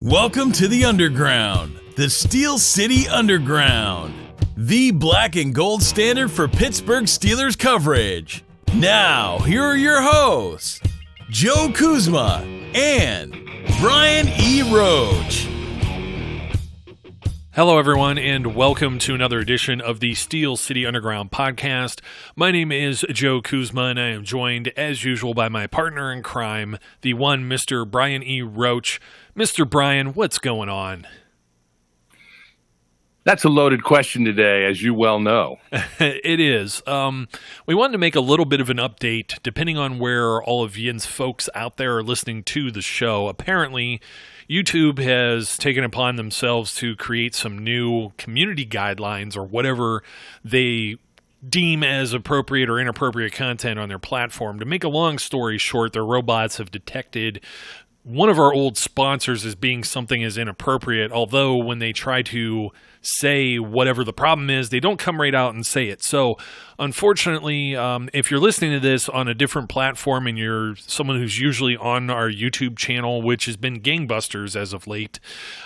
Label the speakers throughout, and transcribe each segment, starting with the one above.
Speaker 1: Welcome to the Underground, the Steel City Underground, the black and gold standard for Pittsburgh Steelers coverage. Now, here are your hosts, Joe Kuzma and Brian E. Roach.
Speaker 2: Hello, everyone, and welcome to another edition of the Steel City Underground podcast. My name is Joe Kuzma, and I am joined, as usual, by my partner in crime, the one Mr. Brian E. Roach. Mr. Brian, what's going on?
Speaker 3: That's a loaded question today, as you well know.
Speaker 2: It is. We wanted to make a little bit of an update, depending on where all of Yin's folks out there are listening to the show. Apparently, YouTube has taken upon themselves to create some new community guidelines or whatever they deem as appropriate or inappropriate content on their platform. To make a long story short, their robots have detected one of our old sponsors as being something as inappropriate, although when they try to say whatever the problem is, they don't come right out and say it. So, unfortunately, if you're listening to this on a different platform and you're someone who's usually on our YouTube channel, which has been gangbusters as of late,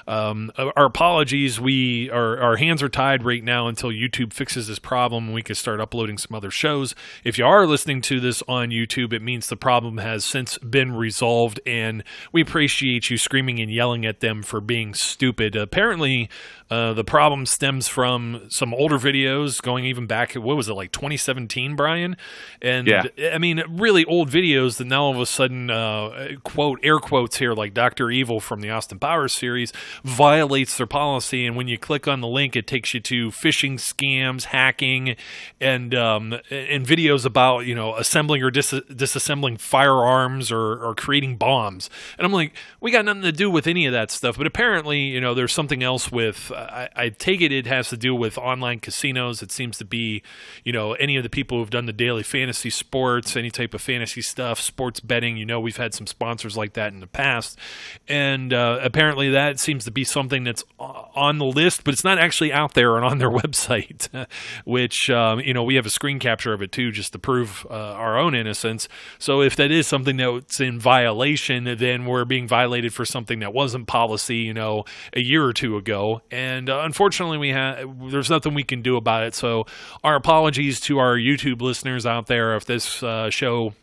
Speaker 2: our apologies. Our hands are tied right now until YouTube fixes this problem and we can start uploading some other shows. If you are listening to this on YouTube, it means the problem has since been resolved, and we appreciate you screaming and yelling at them for being stupid. Apparently, the problem stems from some older videos going even back, what was it, like 2017, Brian? And
Speaker 3: yeah.
Speaker 2: I mean, really old videos that now all of a sudden, quote, air quotes here, like Dr. Evil from the Austin Powers series, violates their policy. And when you click on the link, it takes you to phishing scams, hacking, and videos about, assembling or disassembling firearms or creating bombs. And I'm like, we got nothing to do with any of that stuff. But apparently, there's something else with, I take it has to do with online casinos. It seems to be, any of the people who've done the daily fantasy sports, any type of fantasy stuff, sports betting, we've had some sponsors like that in the past. And apparently that seems to be something that's on the list, but it's not actually out there and on their website, which, we have a screen capture of it too, just to prove our own innocence. So if that is something that's in violation, then we're being violated for something that wasn't policy, a year or two ago. And unfortunately, there's nothing we can do about it. So our apologies to our YouTube listeners out there if this show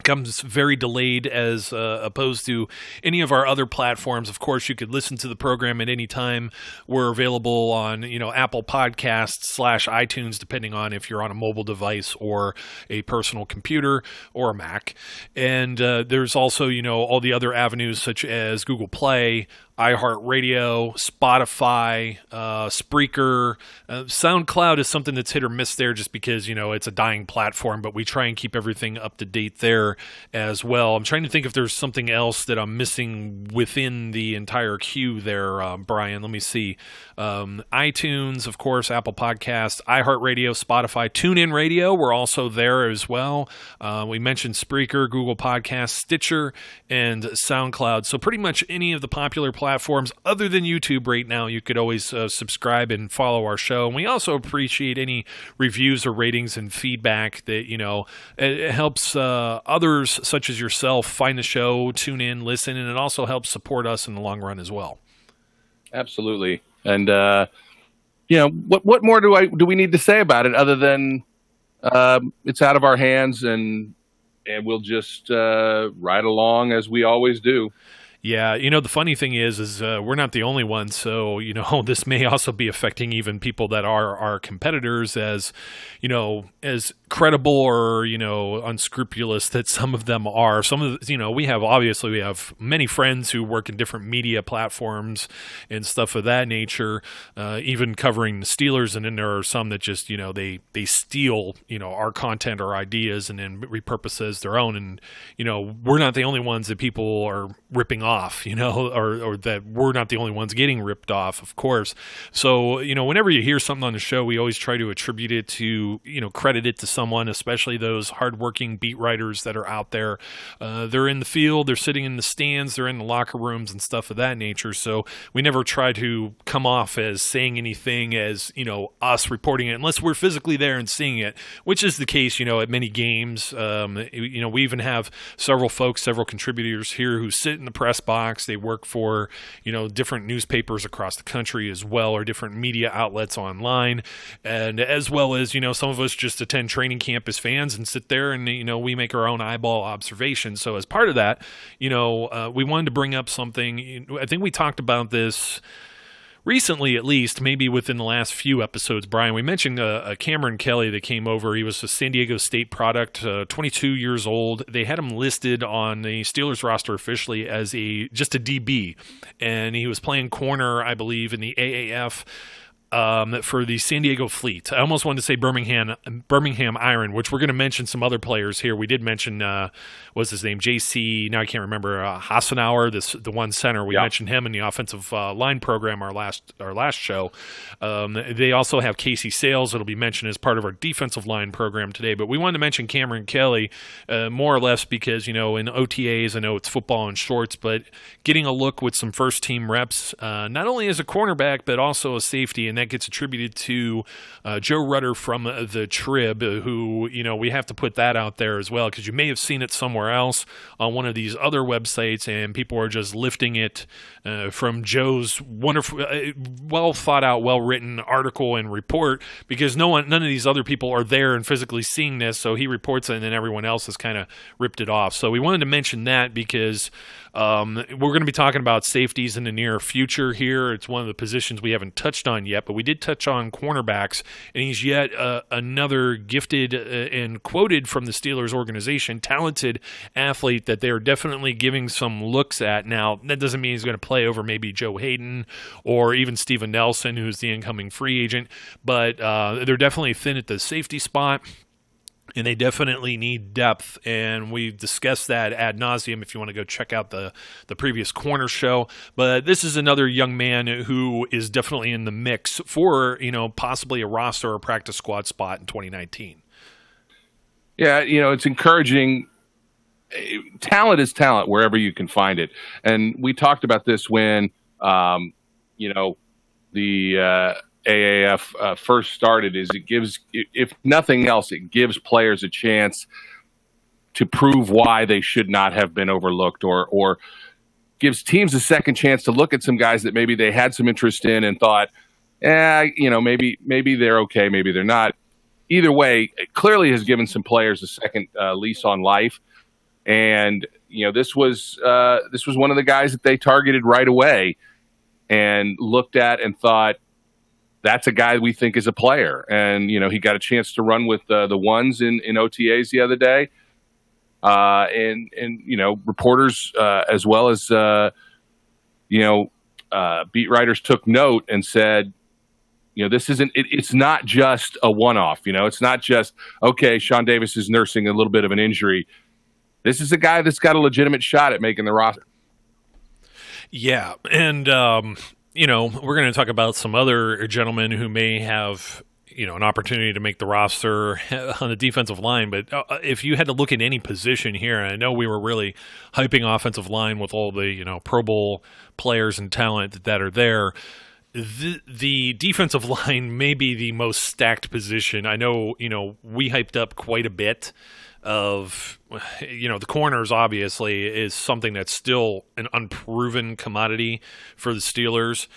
Speaker 2: comes very delayed as opposed to any of our other platforms. Of course, you could listen to the program at any time. We're available on, Apple Podcasts / iTunes, depending on if you're on a mobile device or a personal computer or a Mac. And there's also, all the other avenues such as Google Play, iHeartRadio, Spotify, Spreaker. SoundCloud is something that's hit or miss there just because, it's a dying platform, but we try and keep everything up to date there as well. I'm trying to think if there's something else that I'm missing within the entire queue there, Brian. Let me see. iTunes, of course, Apple Podcasts, iHeartRadio, Spotify, TuneIn Radio. We're also there as well. We mentioned Spreaker, Google Podcasts, Stitcher, and SoundCloud. So pretty much any of the popular platforms other than YouTube right now, you could always subscribe and follow our show. And we also appreciate any reviews or ratings and feedback that, it helps others such as yourself find the show, tune in, listen, and it also helps support us in the long run as well.
Speaker 3: Absolutely. And, what more do we need to say about it other than it's out of our hands and we'll just ride along as we always do.
Speaker 2: Yeah, the funny thing is we're not the only ones, so, this may also be affecting even people that are our competitors as credible or, unscrupulous that some of them are. Some of the, we have many friends who work in different media platforms and stuff of that nature, even covering the Steelers, and then there are some that just, they steal, our content or ideas and then repurpose it as their own, and, we're not the only ones that people are ripping off. Or that we're not the only ones getting ripped off, of course. So, whenever you hear something on the show, we always try to attribute it to, credit it to someone, especially those hardworking beat writers that are out there. They're in the field, they're sitting in the stands, they're in the locker rooms and stuff of that nature. So we never try to come off as saying anything as, us reporting it, unless we're physically there and seeing it, which is the case, at many games. We even have several contributors here who sit in the press box. They work for, different newspapers across the country as well, or different media outlets online. And as well as, some of us just attend training camp as fans and sit there and, we make our own eyeball observations. So as part of that, we wanted to bring up something. I think we talked about this recently, at least, maybe within the last few episodes, Brian. We mentioned Cameron Kelly that came over. He was a San Diego State product, 22 years old. They had him listed on the Steelers roster officially as just a DB, and he was playing corner, I believe, in the AAF. For the San Diego Fleet. I almost wanted to say Birmingham Iron, which we're going to mention some other players here. We did mention, what's his name? JC, now I can't remember, Hassenauer, the one center. We mentioned him in the offensive line program our last show. They also have Casey Sales that'll be mentioned as part of our defensive line program today. But we wanted to mention Cameron Kelly more or less because, in OTAs, I know it's football and shorts, but getting a look with some first-team reps, not only as a cornerback, but also a safety, and that gets attributed to Joe Rutter from the Trib, who, we have to put that out there as well, because you may have seen it somewhere else on one of these other websites, and people are just lifting it from Joe's wonderful, well-thought-out, well-written article and report, because none of these other people are there and physically seeing this, so he reports it, and then everyone else has kind of ripped it off. So we wanted to mention that because we're going to be talking about safeties in the near future here. It's one of the positions we haven't touched on yet, but we did touch on cornerbacks, and he's yet another gifted and quoted from the Steelers organization, talented athlete that they're definitely giving some looks at. Now, that doesn't mean he's going to play over maybe Joe Hayden or even Steven Nelson, who's the incoming free agent, but they're definitely thin at the safety spot. And they definitely need depth, and we've discussed that ad nauseum if you want to go check out the previous corner show. But this is another young man who is definitely in the mix for, possibly a roster or practice squad spot in 2019.
Speaker 3: Yeah, it's encouraging. Talent is talent wherever you can find it. And we talked about this when, the AAF first started, is it gives, if nothing else, it gives players a chance to prove why they should not have been overlooked, or gives teams a second chance to look at some guys that maybe they had some interest in and thought, maybe they're okay, maybe they're not. Either way, it clearly has given some players a second lease on life. And, this was one of the guys that they targeted right away and looked at and thought, that's a guy we think is a player. And, he got a chance to run with the ones in OTAs the other day. And reporters as well as, beat writers took note and said, it's not just a one-off. It's not just, okay, Sean Davis is nursing a little bit of an injury. This is a guy that's got a legitimate shot at making the roster.
Speaker 2: Yeah. And, we're going to talk about some other gentlemen who may have, an opportunity to make the roster on the defensive line. But if you had to look at any position here, and I know we were really hyping offensive line with all the, Pro Bowl players and talent that are there, the defensive line may be the most stacked position. I know, we hyped up quite a bit of, the corners obviously is something that's still an unproven commodity for the Steelers.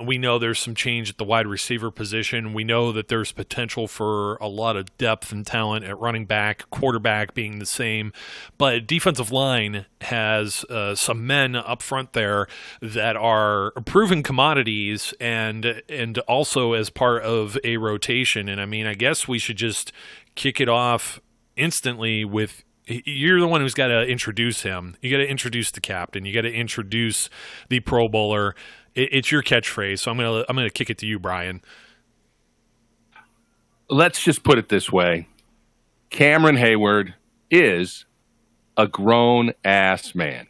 Speaker 2: We know there's some change at the wide receiver position. We know that there's potential for a lot of depth and talent at running back, quarterback being the same. But defensive line has some men up front there that are proven commodities and also as part of a rotation. And I guess we should just kick it off instantly with, you're the one who's got to introduce him. You got to introduce the captain. You got to introduce the Pro Bowler. It's your catchphrase, so I'm gonna kick it to you, Brian.
Speaker 3: Let's just put it this way: Cameron Heyward is a grown ass man.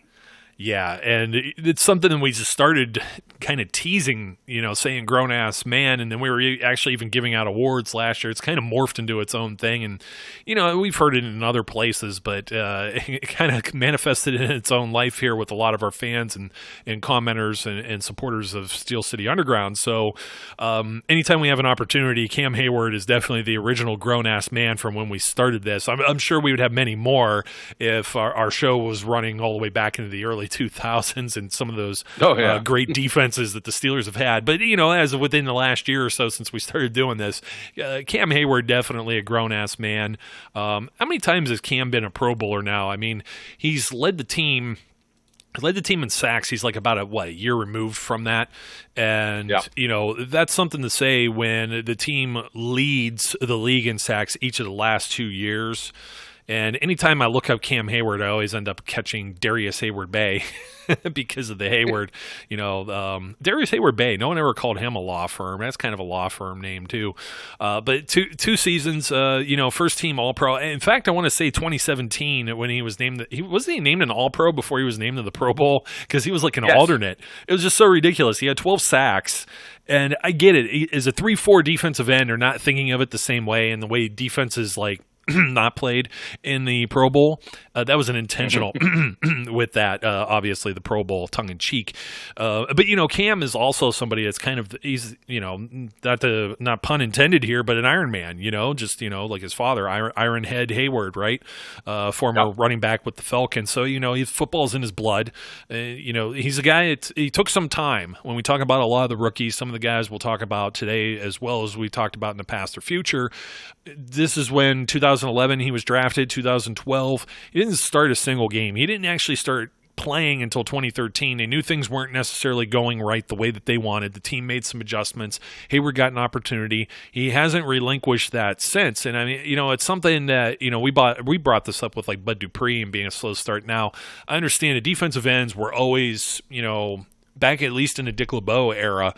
Speaker 2: Yeah, and it's something that we just started kind of teasing, saying grown ass man. And then we were actually even giving out awards last year. It's kind of morphed into its own thing. And, we've heard it in other places, but it kind of manifested in its own life here with a lot of our fans and commenters and supporters of Steel City Underground. So anytime we have an opportunity, Cam Heyward is definitely the original grown ass man from when we started this. I'm sure we would have many more if our show was running all the way back into the early 2000s and some of those great defenses that the Steelers have had. But, as of within the last year or so since we started doing this, Cam Heyward definitely a grown-ass man. How many times has Cam been a Pro Bowler now? I mean, he's led the team in sacks. He's like about a year removed from that. And, that's something to say when the team leads the league in sacks each of the last 2 years. And anytime I look up Cam Heyward, I always end up catching Darius Heyward Bay because of the Heyward, Darius Heyward Bay. No one ever called him a law firm. That's kind of a law firm name too. But two seasons, first team All-Pro. In fact, I want to say 2017 when he was named. Wasn't he named an All-Pro before he was named to the Pro Bowl? Because he was like an alternate. It was just so ridiculous. He had 12 sacks. And I get it. As a 3-4 defensive end, or not thinking of it the same way, and the way defenses not played in the Pro Bowl. That was an intentional with that, obviously, the Pro Bowl, tongue-in-cheek. But, Cam is also somebody that's he's, not pun intended here, but an Iron Man, just, like his father, Iron Head Heyward, right? Former running back with the Falcons. So, football's in his blood. He's a guy, he took some time. When we talk about a lot of the rookies, some of the guys we'll talk about today, as well as we talked about in the past or future, this is when 2011 he was drafted, 2012. He didn't start a single game. He didn't actually start playing until 2013. They knew things weren't necessarily going right the way that they wanted. The team made some adjustments. Heyward got an opportunity. He hasn't relinquished that since. And I mean, it's something that, we brought this up with like Bud Dupree and being a slow start. Now, I understand the defensive ends were always, back at least in the Dick LeBeau era,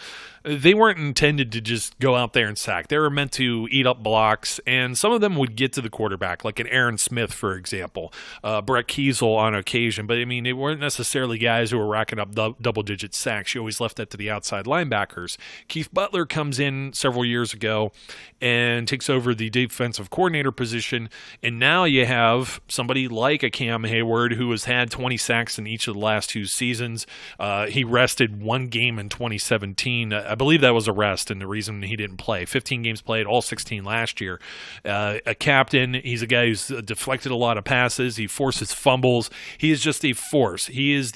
Speaker 2: they weren't intended to just go out there and sack. They were meant to eat up blocks, and some of them would get to the quarterback, like an Aaron Smith, for example, Brett Kiesel on occasion. But, I mean, they weren't necessarily guys who were racking up double-digit sacks. You always left that to the outside linebackers. Keith Butler comes in several years ago and takes over the defensive coordinator position, and now you have somebody like a Cam Heyward who has had 20 sacks in each of the last 2 seasons. He rested 1 game in 2017. I believe that was a rest, and the reason he didn't play. 15 games played, all 16 last year. A captain. He's a guy who's deflected a lot of passes. He forces fumbles. He is just a force. He is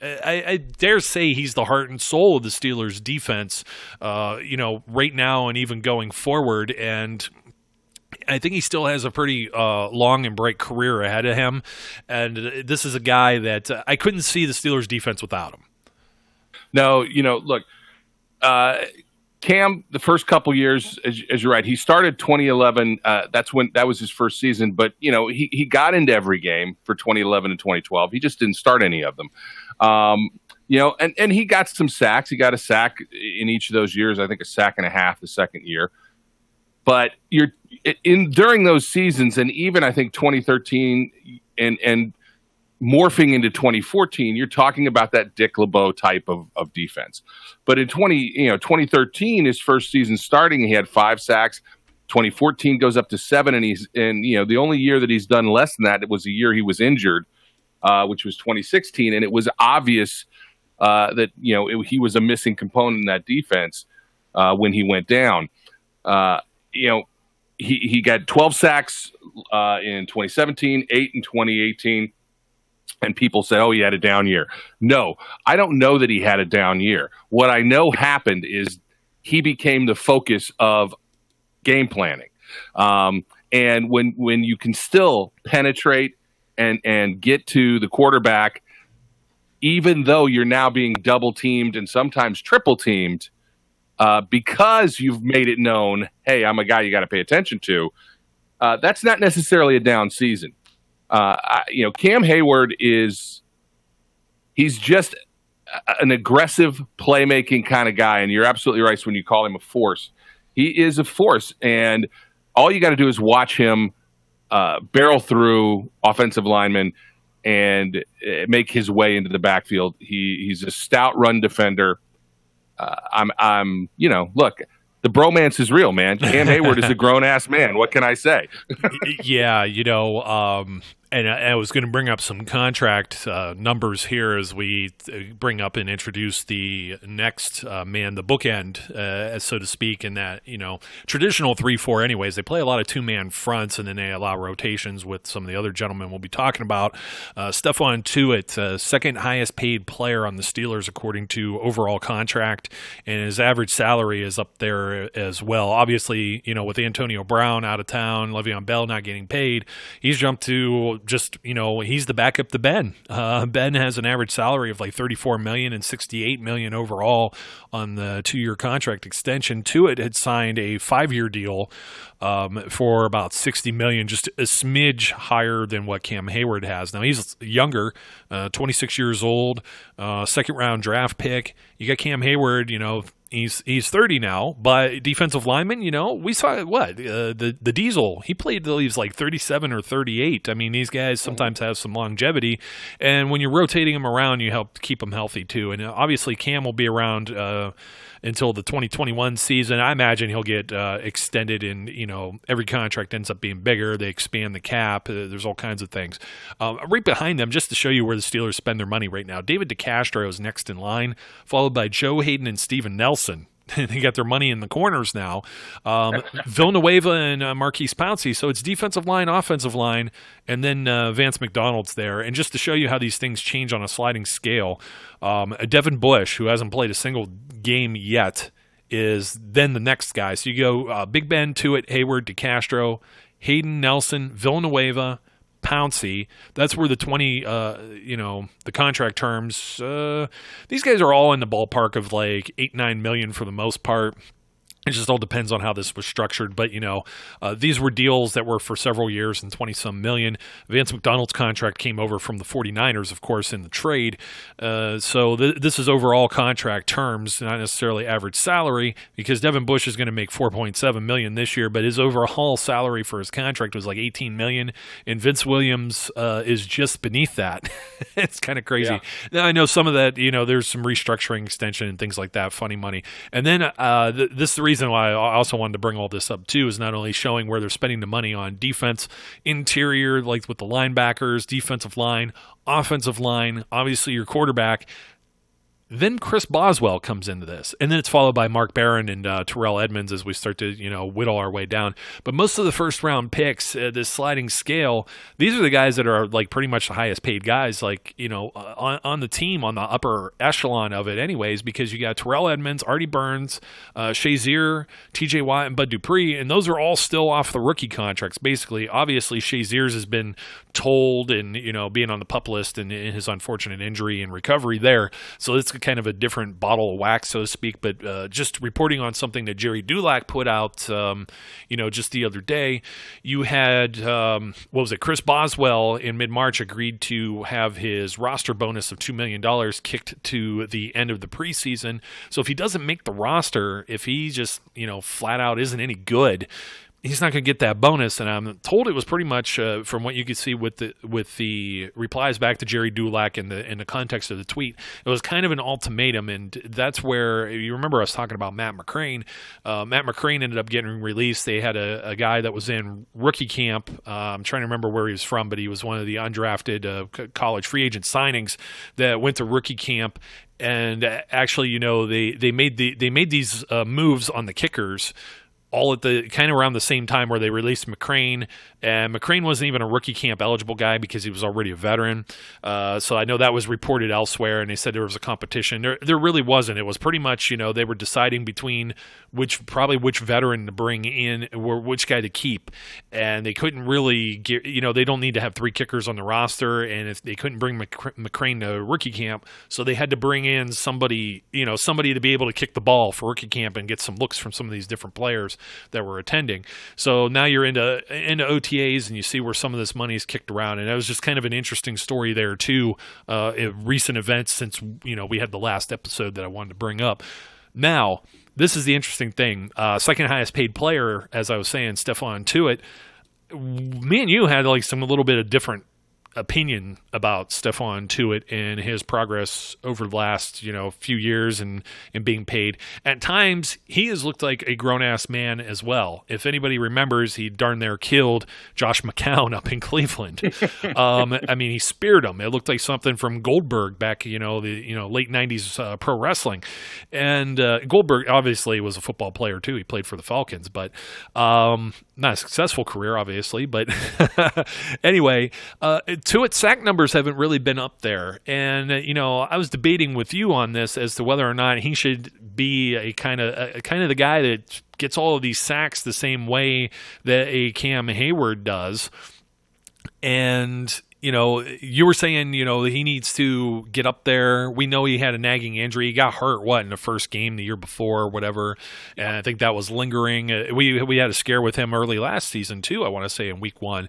Speaker 2: I dare say he's the heart and soul of the Steelers' defense, right now and even going forward. And I think he still has a pretty long and bright career ahead of him. And this is a guy that I couldn't see the Steelers' defense without him.
Speaker 3: No, look, Cam, the first couple years, as you're right, he started 2011. That was his first season. But, he got into every game for 2011 and 2012. He just didn't start any of them. And he got some sacks. He got a sack in each of those years. I think a sack and a half the second year. But during those seasons, and even I think 2013 and morphing into 2014, you're talking about that Dick LeBeau type of defense. But in 2013, his first season starting, he had 5 sacks. 2014 goes up to 7, and the only year that he's done less than that, it was a year he was injured, which was 2016, and it was obvious that he was a missing component in that defense when he went down. He got 12 sacks in 2017, 8 in 2018. And people say, oh, he had a down year. No, I don't know that he had a down year. What I know happened is he became the focus of game planning. And when you can still penetrate and get to the quarterback, even though you're now being double teamed and sometimes triple teamed, because you've made it known, hey, I'm a guy you got to pay attention to, that's not necessarily a down season. Cam Heyward he's just an aggressive playmaking kind of guy. And you're absolutely right when you call him a force. He is a force. And all you got to do is watch him barrel through offensive linemen and make his way into the backfield. He's a stout run defender. I'm look, the bromance is real, man. Cam Heyward is a grown ass man. What can I say?
Speaker 2: Yeah, and I was going to bring up some contract numbers here as we bring up and introduce the next man, the bookend, so to speak, in that, traditional 3-4 anyways. They play a lot of two-man fronts, and then they allow rotations with some of the other gentlemen we'll be talking about. Stephon Tuitt, second highest paid player on the Steelers according to overall contract, and his average salary is up there as well. Obviously, with Antonio Brown out of town, Le'Veon Bell not getting paid, he's jumped to just, he's the backup to Ben. Ben has an average salary of like $34 million and $68 million overall on the 2-year contract extension. Tuitt had signed a 5-year deal for about $60 million, just a smidge higher than what Cam Heyward has. Now he's younger, 26 years old, second round draft pick. You got Cam Heyward, He's 30 now, but defensive lineman, we saw the Diesel. He played till he was like 37 or 38. I mean, these guys sometimes have some longevity, and when you're rotating them around, you help keep them healthy too. And obviously, Cam will be around until the 2021 season. I imagine he'll get extended, and every contract ends up being bigger. They expand the cap. There's all kinds of things. Right behind them, just to show you where the Steelers spend their money right now, David DeCastro is next in line, followed by Joe Hayden and Steven Nelson. They got their money in the corners now. Villanueva and Marquise Pouncey. So it's defensive line, offensive line, and then Vance McDonald's there. And just to show you how these things change on a sliding scale, Devin Bush, who hasn't played a single game yet, is then the next guy. So you go Big Ben, Tuitt, Heyward, DeCastro, Hayden, Nelson, Villanueva, Pouncey. That's where the 20, the contract terms, these guys are all in the ballpark of like 8-9 million for the most part. It just all depends on how this was structured. But, these were deals that were for several years and 20-some million. Vance McDonald's contract came over from the 49ers, of course, in the trade. So this is overall contract terms, not necessarily average salary, because Devin Bush is going to make $4.7 million this year, but his overall salary for his contract was like $18 million, and Vince Williams is just beneath that. It's kind of crazy. Yeah. Now, I know some of that, there's some restructuring extension and things like that, funny money. And then this is the reason why I also wanted to bring all this up too, is not only showing where they're spending the money on defense, interior, like with the linebackers, defensive line, offensive line, obviously your quarterback. Then Chris Boswell comes into this, and then it's followed by Mark Barron and Terrell Edmonds as we start to, whittle our way down. But most of the first-round picks, this sliding scale, these are the guys that are like pretty much the highest paid guys, like, on the team, on the upper echelon of it anyways, because you got Terrell Edmonds, Artie Burns, Shazier, TJ Watt, and Bud Dupree, and those are all still off the rookie contracts, basically. Obviously, Shazier's has been told and, being on the PUP list and his unfortunate injury and recovery there. So it's kind of a different bottle of wax, so to speak, but just reporting on something that Jerry Dulac put out, just the other day. You had, Chris Boswell in mid-March agreed to have his roster bonus of $2 million kicked to the end of the preseason. So if he doesn't make the roster, if he just, flat out isn't any good, he's not going to get that bonus. And I'm told it was pretty much from what you could see with the replies back to Jerry Dulac in the context of the tweet, it was kind of an ultimatum. And that's where, you remember us talking about Matt McCrane. Matt McCrane ended up getting released. They had a guy that was in rookie camp. I'm trying to remember where he was from, but he was one of the undrafted college free agent signings that went to rookie camp. And actually, they made these moves on the kickers all at the kind of around the same time where they released McCrane, and McCrane wasn't even a rookie camp eligible guy because he was already a veteran. So I know that was reported elsewhere, and they said there was a competition. There really wasn't. It was pretty much, they were deciding between which veteran to bring in or which guy to keep, and they couldn't really get, they don't need to have 3 kickers on the roster, and if they couldn't bring McCrane to rookie camp, so they had to bring in somebody to be able to kick the ball for rookie camp and get some looks from some of these different players that were attending. So now you're into OTAs, and you see where some of this money is kicked around, and that was just kind of an interesting story there too, recent events since we had the last episode that I wanted to bring up. Now, this is the interesting thing. Second highest paid player, as I was saying, Stephon Tuitt. Me and you had like some a little bit of different opinion about Stephon Tuitt and his progress over the last, few years and being paid. At times, he has looked like a grown-ass man as well. If anybody remembers, he darn near killed Josh McCown up in Cleveland. He speared him. It looked like something from Goldberg back, the late 90s pro wrestling. And Goldberg obviously was a football player too. He played for the Falcons, but not a successful career, obviously. But anyway, Tuitt's sack numbers haven't really been up there. And, I was debating with you on this as to whether or not he should be a kind of the guy that gets all of these sacks the same way that a Cam Heyward does. And you were saying, he needs to get up there. We know he had a nagging injury. He got hurt, in the first game the year before or whatever. And I think that was lingering. We had a scare with him early last season too, I want to say in week 1.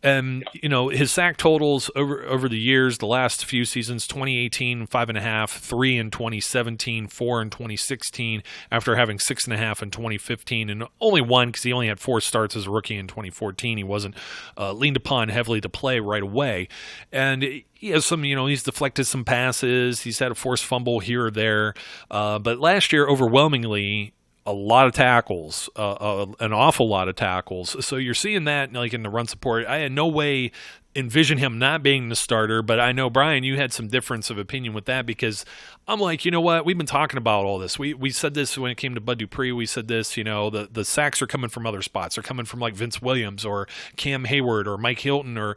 Speaker 2: And, his sack totals over the years, the last few seasons, 2018, 5.5, 3 in 2017, 4 in 2016, after having 6.5 in 2015, and only 1 because he only had 4 starts as a rookie in 2014. He wasn't leaned upon heavily to play right away. And he has some, he's deflected some passes. He's had a forced fumble here or there. But last year, overwhelmingly, a lot of tackles, an awful lot of tackles. So you're seeing that like in the run support. I had no way envision him not being the starter, but I know, Brian, you had some difference of opinion with that because I'm like, you know what? We've been talking about all this. We said this when it came to Bud Dupree. We said this, the sacks are coming from other spots. They're coming from like Vince Williams or Cam Heyward or Mike Hilton or,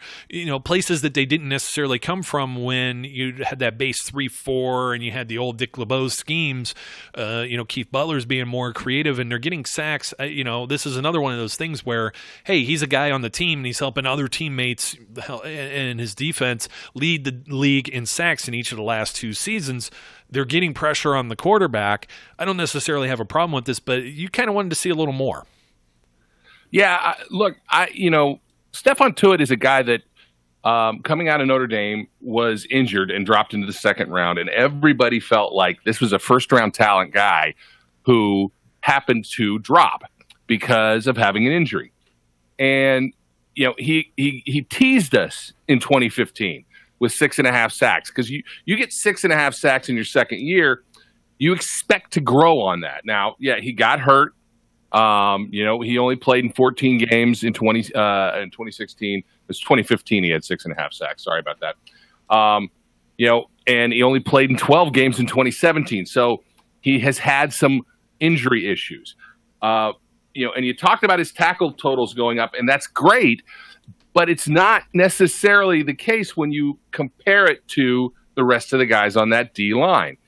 Speaker 2: places that they didn't necessarily come from when you had that base 3-4 and you had the old Dick LeBeau schemes, Keith Butler's being more creative and they're getting sacks. This is another one of those things where, hey, he's a guy on the team and he's helping other teammates and his defense lead the league in sacks in each of the last 2 seasons. They're getting pressure on the quarterback. I don't necessarily have a problem with this, but you kind of wanted to see a little more.
Speaker 3: Yeah, look, Stephon Tuitt is a guy that coming out of Notre Dame was injured and dropped into the second round, and everybody felt like this was a first-round talent guy who happened to drop because of having an injury. And he teased us in 2015 with 6.5 sacks because you get 6.5 sacks in your second year, you expect to grow on that. Now, yeah, he got hurt. He only played in 14 games in 2016. It was 2015. He had 6.5 sacks. Sorry about that. And he only played in 12 games in 2017. So he has had some injury issues. And you talked about his tackle totals going up, and that's great, but it's not necessarily the case when you compare it to the rest of the guys on that D line.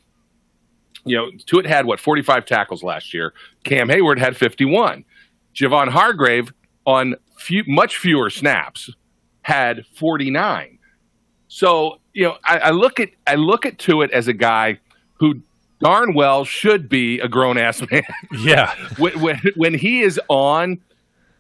Speaker 3: Tuitt had 45 tackles last year. Cam Heyward had 51. Javon Hargrave on much fewer snaps had 49. So, I look at Tuitt as a guy who darn well should be a grown-ass man.
Speaker 2: Yeah.
Speaker 3: when he is on,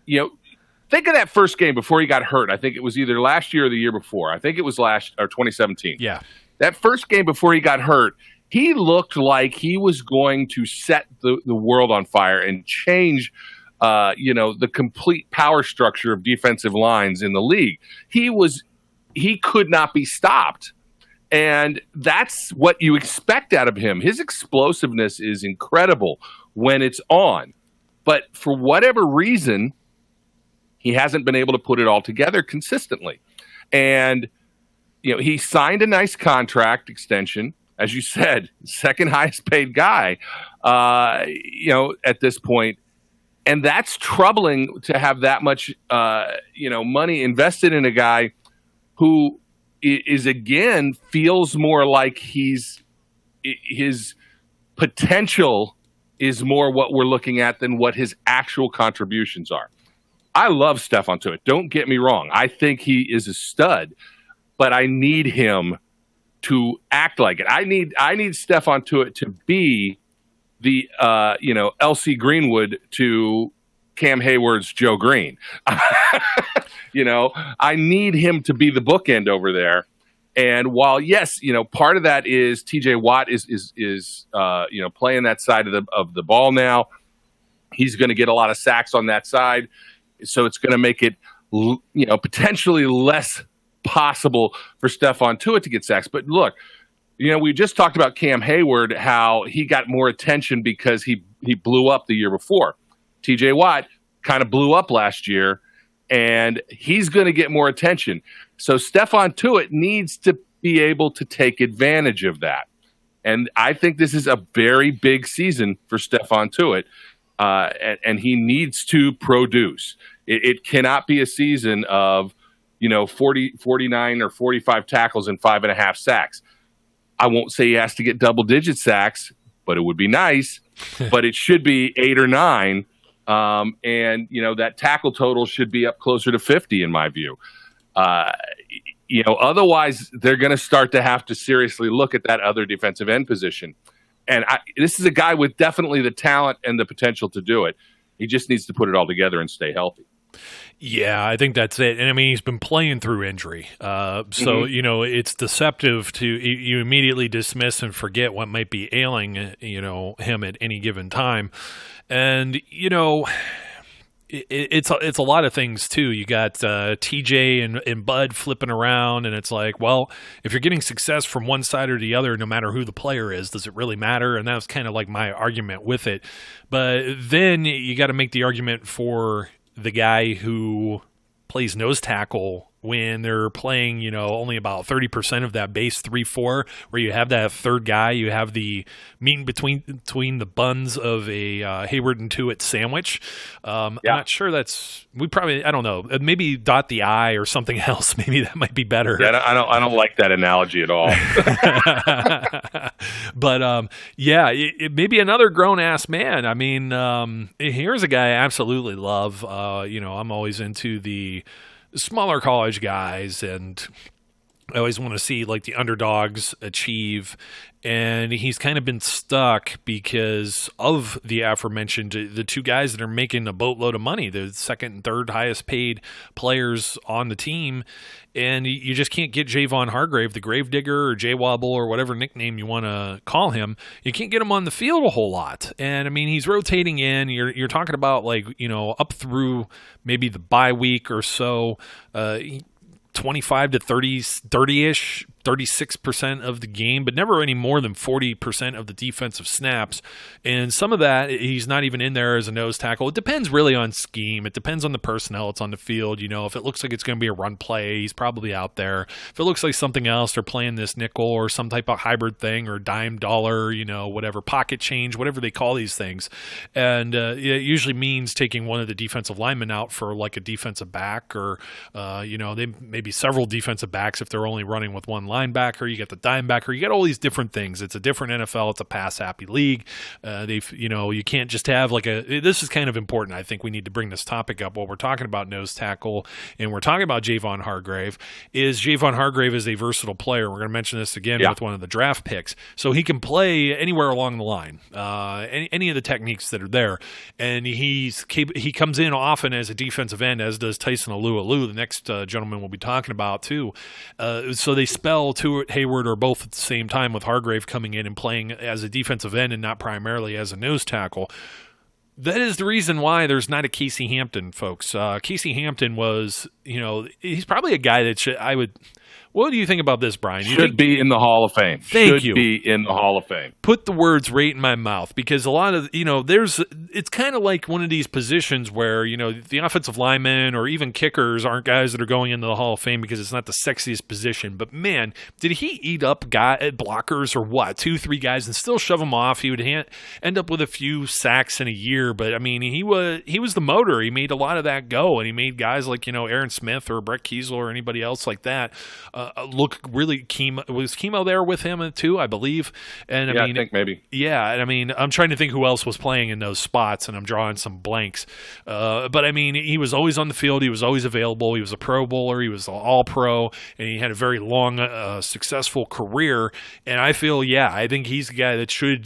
Speaker 3: think of that first game before he got hurt. I think it was either last year or the year before. I think it was 2017.
Speaker 2: Yeah.
Speaker 3: That first game before he got hurt, he looked like he was going to set the world on fire and change, the complete power structure of defensive lines in the league. He could not be stopped. And that's what you expect out of him. His explosiveness is incredible when it's on. But for whatever reason, he hasn't been able to put it all together consistently. And, he signed a nice contract extension. As you said, second highest paid guy, at this point. And that's troubling to have that much, money invested in a guy who feels more like his potential is more what we're looking at than what his actual contributions are. I love Stephon Tuitt. Don't get me wrong. I think he is a stud, but I need him to act like it. I need Stephon Tuitt to be the LC Greenwood to Cam Heyward's Joe Green. I need him to be the bookend over there. And while yes, part of that is TJ Watt is playing that side of the ball now. He's going to get a lot of sacks on that side, so it's going to make it potentially less possible for Stephon Tuitt to get sacks. But look, we just talked about Cam Heyward, how he got more attention because he blew up the year before. TJ Watt kind of blew up last year, and he's going to get more attention. So Stephon Tuitt needs to be able to take advantage of that. And I think this is a very big season for Stephon Tuitt, and he needs to produce. It cannot be a season of 49 or 45 tackles and 5.5 sacks. I won't say he has to get double-digit sacks, but it would be nice. But it should be 8 or 9, and that tackle total should be up closer to 50 in my view. Otherwise they're going to start to have to seriously look at that other defensive end position. And this is a guy with definitely the talent and the potential to do it. He just needs to put it all together and stay healthy.
Speaker 2: Yeah, I think that's it. And I mean, he's been playing through injury. It's deceptive to you immediately dismiss and forget what might be ailing, him at any given time. And, it's a lot of things too. You got TJ and Bud flipping around, and it's like, well, if you're getting success from one side or the other, no matter who the player is, does it really matter? And that was kind of like my argument with it. But then you got to make the argument for the guy who plays nose tackle when they're playing, only about 30% of that base 3-4, where you have that third guy, you have the meat between the buns of a Heyward and Tuitt sandwich. I'm not sure I don't know, maybe dot the I or something else. Maybe that might be better.
Speaker 3: Yeah, I don't like that analogy at all.
Speaker 2: But maybe another grown ass man. I mean, here's a guy I absolutely love. I'm always into the smaller college guys, and I always want to see like the underdogs achieve, and he's kind of been stuck because of the aforementioned the two guys that are making a boatload of money, the second and third highest paid players on the team, and you just can't get Javon Hargrave, the Gravedigger or J-Wobble or whatever nickname you want to call him. You can't get him on the field a whole lot. And I mean, he's rotating in. You're talking about up through maybe the bye week or so, 25 to 30-ish, 36% of the game, but never any more than 40% of the defensive snaps. And some of that, he's not even in there as a nose tackle. It depends really on scheme. It depends on the personnel that's on the field. If it looks like it's going to be a run play, he's probably out there. If it looks like something else, they're playing this nickel or some type of hybrid thing or dime dollar, whatever, pocket change, whatever they call these things. And it usually means taking one of the defensive linemen out for like a defensive back or, they maybe several defensive backs if they're only running with one linebacker. You get the dime backer. You get all these different things. It's a different NFL. It's a pass happy league. You can't just have this is kind of important. I think we need to bring this topic up while we're talking about nose tackle and we're talking about Javon Hargrave. Javon Hargrave is a versatile player. We're going to mention this again with one of the draft picks. So he can play anywhere along the line, any of the techniques that are there. And he comes in often as a defensive end, as does Tyson Alualu, the next gentleman we'll be talking about too. So they spell Tuitt, Heyward, or both at the same time, with Hargrave coming in and playing as a defensive end and not primarily as a nose tackle. That is the reason why there's not a Casey Hampton, folks. Casey Hampton was, he's probably a guy that what do you think about this, Brian?
Speaker 3: Should be in the Hall of Fame.
Speaker 2: Thank you.
Speaker 3: Should be in the Hall of Fame.
Speaker 2: Put the words right in my mouth, because a lot of, it's kind of like one of these positions where, the offensive linemen or even kickers aren't guys that are going into the Hall of Fame because it's not the sexiest position. But man, did he eat up blockers or what? 2-3 guys and still shove them off. He would end up with a few sacks in a year. But I mean, he was the motor. He made a lot of that go, and he made guys like, Aaron Smith or Brett Kiesel or anybody else like that look really was Chemo there with him too, I believe. And I think
Speaker 3: maybe.
Speaker 2: Yeah, and I mean, I'm trying to think who else was playing in those spots, and I'm drawing some blanks. But I mean, he was always on the field. He was always available. He was a Pro Bowler. He was an All-Pro, and he had a very long, successful career. And I think he's the guy that should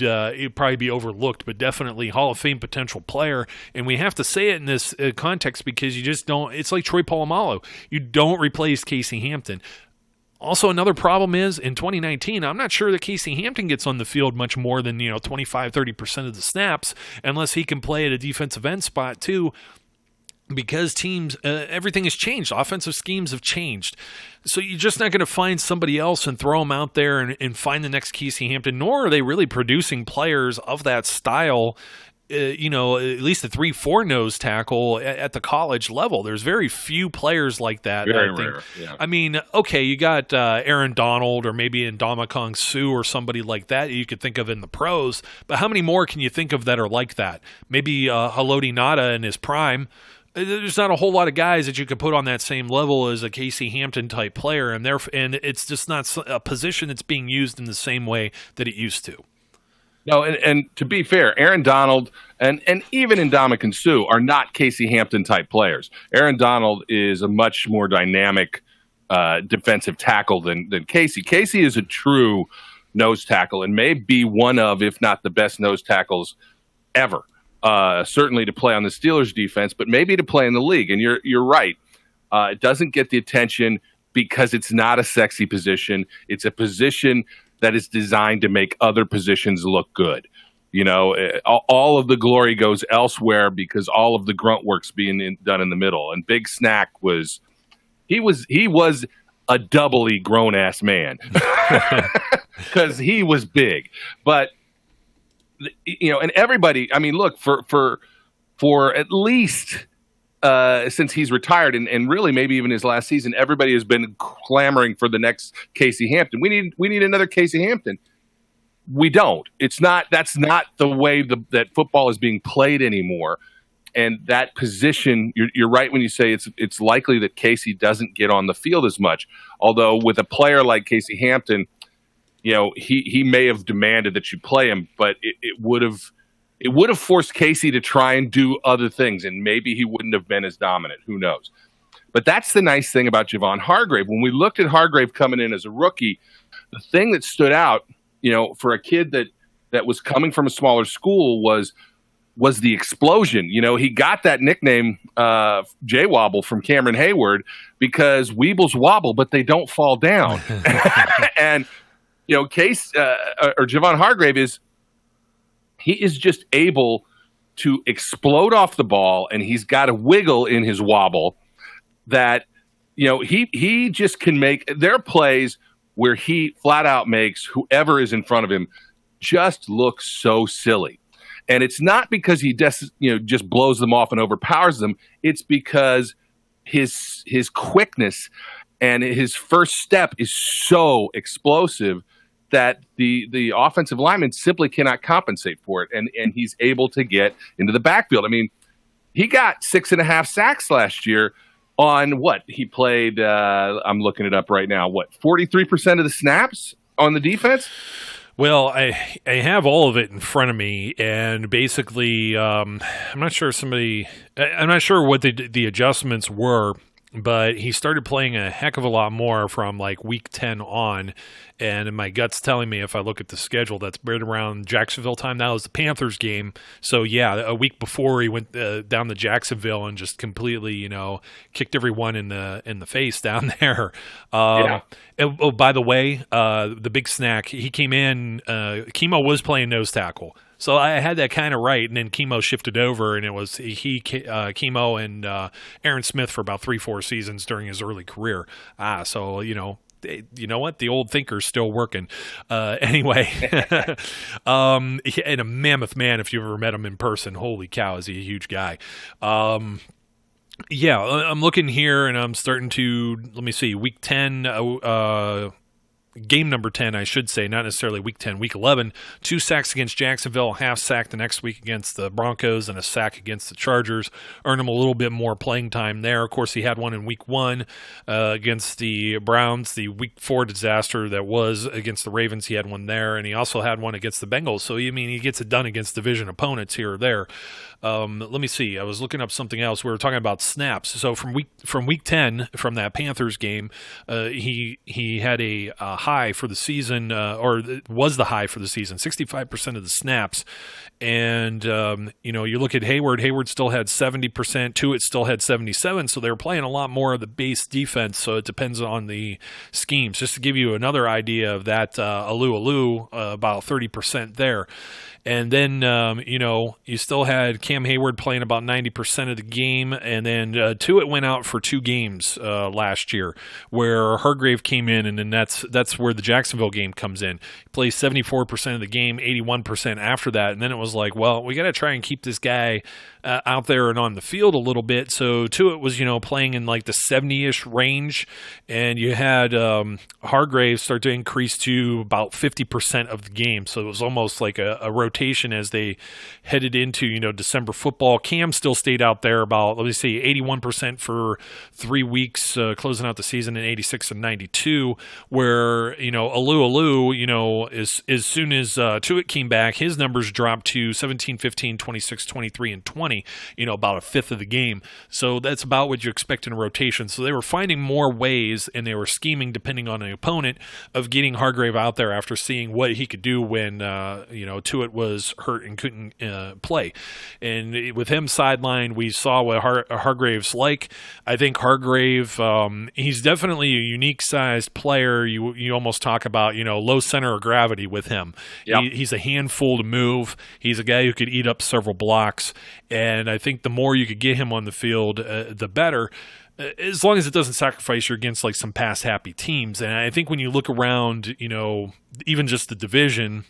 Speaker 2: probably be overlooked, but definitely Hall of Fame potential player. And we have to say it in this context because you just don't. It's like Troy Polamalu. You don't replace Casey Hampton. Also, another problem is, in 2019, I'm not sure that Casey Hampton gets on the field much more than, 25, 30% of the snaps, unless he can play at a defensive end spot, too. because teams, everything has changed. Offensive schemes have changed. So you're just not going to find somebody else and throw them out there and find the next Casey Hampton, nor are they really producing players of that style, at least a 3-4 nose tackle at the college level. There's very few players like that.
Speaker 3: Very rare, yeah.
Speaker 2: I mean, okay, you got Aaron Donald or maybe Ndamukong Suh or somebody like that you could think of in the pros, but how many more can you think of that are like that? Maybe Haloti Ngata in his prime. There's not a whole lot of guys that you could put on that same level as a Casey Hampton type player, and it's just not a position that's being used in the same way that it used to.
Speaker 3: No, and to be fair, Aaron Donald and even Ndamukong Suh are not Casey Hampton type players. Aaron Donald is a much more dynamic defensive tackle than Casey. Casey is a true nose tackle and may be one of, if not the best nose tackles ever. Certainly to play on the Steelers defense, but maybe to play in the league. And you're right. It doesn't get the attention because it's not a sexy position. It's a position that is designed to make other positions look good. All of the glory goes elsewhere because all of the grunt work's being done in the middle. And Big Snack was a doubly grown ass man because he was big, but. And everybody, I mean, look, for at least since he's retired and really maybe even his last season, everybody has been clamoring for the next Casey Hampton. We need another Casey Hampton. We don't. That's not the way that football is being played anymore. And that position, you're right when you say it's likely that Casey doesn't get on the field as much. Although with a player like Casey Hampton, he may have demanded that you play him, but it would have forced Casey to try and do other things, and maybe he wouldn't have been as dominant. Who knows? But that's the nice thing about Javon Hargrave. When we looked at Hargrave coming in as a rookie, the thing that stood out, for a kid that was coming from a smaller school was the explosion. He got that nickname J-Wobble from Cameron Heyward because Weebles wobble, but they don't fall down. And Javon Hargrave is just able to explode off the ball, and he's got a wiggle in his wobble that, he just can make. There are plays where he flat out makes whoever is in front of him just look so silly. And it's not because he just blows them off and overpowers them. It's because his quickness and his first step is so explosive that the offensive lineman simply cannot compensate for it, and he's able to get into the backfield. I mean, he got 6.5 sacks last year on what? He played, I'm looking it up right now, 43% of the snaps on the defense?
Speaker 2: Well, I have all of it in front of me, and basically, I'm not sure what the adjustments were, but he started playing a heck of a lot more from like week 10 on. And my gut's telling me if I look at the schedule, that's right around Jacksonville time. That was the Panthers game. So, yeah, a week before he went down to Jacksonville and just completely, kicked everyone in the face down there. Yeah. Oh, by the way, the Big Snack, he came in, Chemo was playing nose tackle. So I had that kind of right, and then Chemo shifted over, and it was Chemo and Aaron Smith for about 3-4 seasons during his early career. So, you know what? The old thinker's still working. Anyway, and a mammoth man, if you've ever met him in person. Holy cow, is he a huge guy. Yeah, I'm looking here, and I'm starting to, let me see, week 10, game number 10, I should say, not necessarily week 10, week 11, 2 sacks against Jacksonville, a half sack the next week against the Broncos, and a sack against the Chargers. Earned him a little bit more playing time there. Of course, he had one in week 1 against the Browns, the week 4 disaster that was against the Ravens. He had one there, and he also had one against the Bengals. So, he gets it done against division opponents here or there. Let me see. I was looking up something else. We were talking about snaps. So from week 10, from that Panthers game, he had a high for the season, or was the high for the season, 65% of the snaps. And, you look at Heyward. Heyward still had 70%. Tuitt still had 77%. So they were playing a lot more of the base defense. So it depends on the schemes. Just to give you another idea of that, about 30% there. And then, you still had Cam Heyward playing about 90% of the game. And then Tuitt went out for 2 games last year where Hargrave came in. And then that's where the Jacksonville game comes in. He plays 74% of the game, 81% after that. And then it was like, well, we got to try and keep this guy out there and on the field a little bit. So Tuitt was, playing in like the 70-ish range. And you had Hargrave start to increase to about 50% of the game. So it was almost like a rotation as they headed into, December football. Cam still stayed out there about, 81% for 3 weeks, closing out the season in 86 and 92, where, as soon as Tuitt came back, his numbers dropped to 17, 15, 26, 23, and 20, about a fifth of the game. So that's about what you expect in a rotation. So they were finding more ways, and they were scheming, depending on the opponent, of getting Hargrave out there after seeing what he could do when, Tuitt was hurt and couldn't play. And with him sidelined, we saw what Hargrave's like. I think Hargrave, he's definitely a unique-sized player. You almost talk about, low center of gravity with him. Yep. He's a handful to move. He's a guy who could eat up several blocks. And I think the more you could get him on the field, the better, as long as it doesn't sacrifice you against like some pass-happy teams. And I think when you look around, even just the division,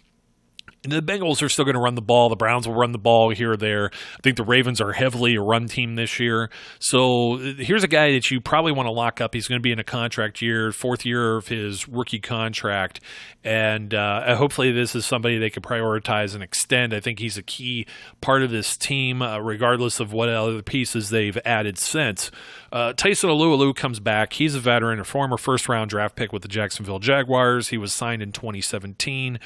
Speaker 2: the Bengals are still going to run the ball. The Browns will run the ball here or there. I think the Ravens are heavily a run team this year. So here's a guy that you probably want to lock up. He's going to be in a contract year, 4th year of his rookie contract. And hopefully this is somebody they can prioritize and extend. I think he's a key part of this team, regardless of what other pieces they've added since. Tyson Alualu comes back. He's a veteran, a former first-round draft pick with the Jacksonville Jaguars. He was signed in 2017.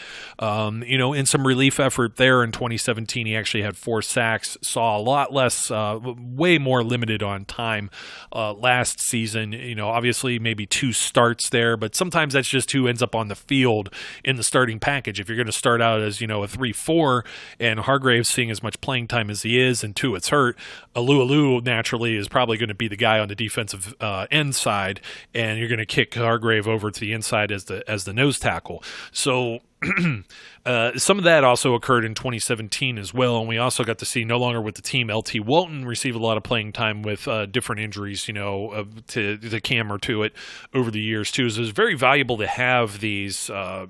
Speaker 2: In some relief effort there in 2017, he actually had 4 sacks, saw a lot less, way more limited on time last season. Obviously maybe 2 starts there, but sometimes that's just who ends up on the field in the starting package. If you're going to start out as, a 3-4 and Hargrave's seeing as much playing time as he is and Tuitt's hurt, Alualu naturally is probably going to be the guy on the defensive end side, and you're going to kick Hargrave over to the inside as the nose tackle. So some of that also occurred in 2017 as well, and we also got to see, no longer with the team, LT Walton receive a lot of playing time with different injuries, to Cam or Tuitt over the years too. So it's very valuable to have these, a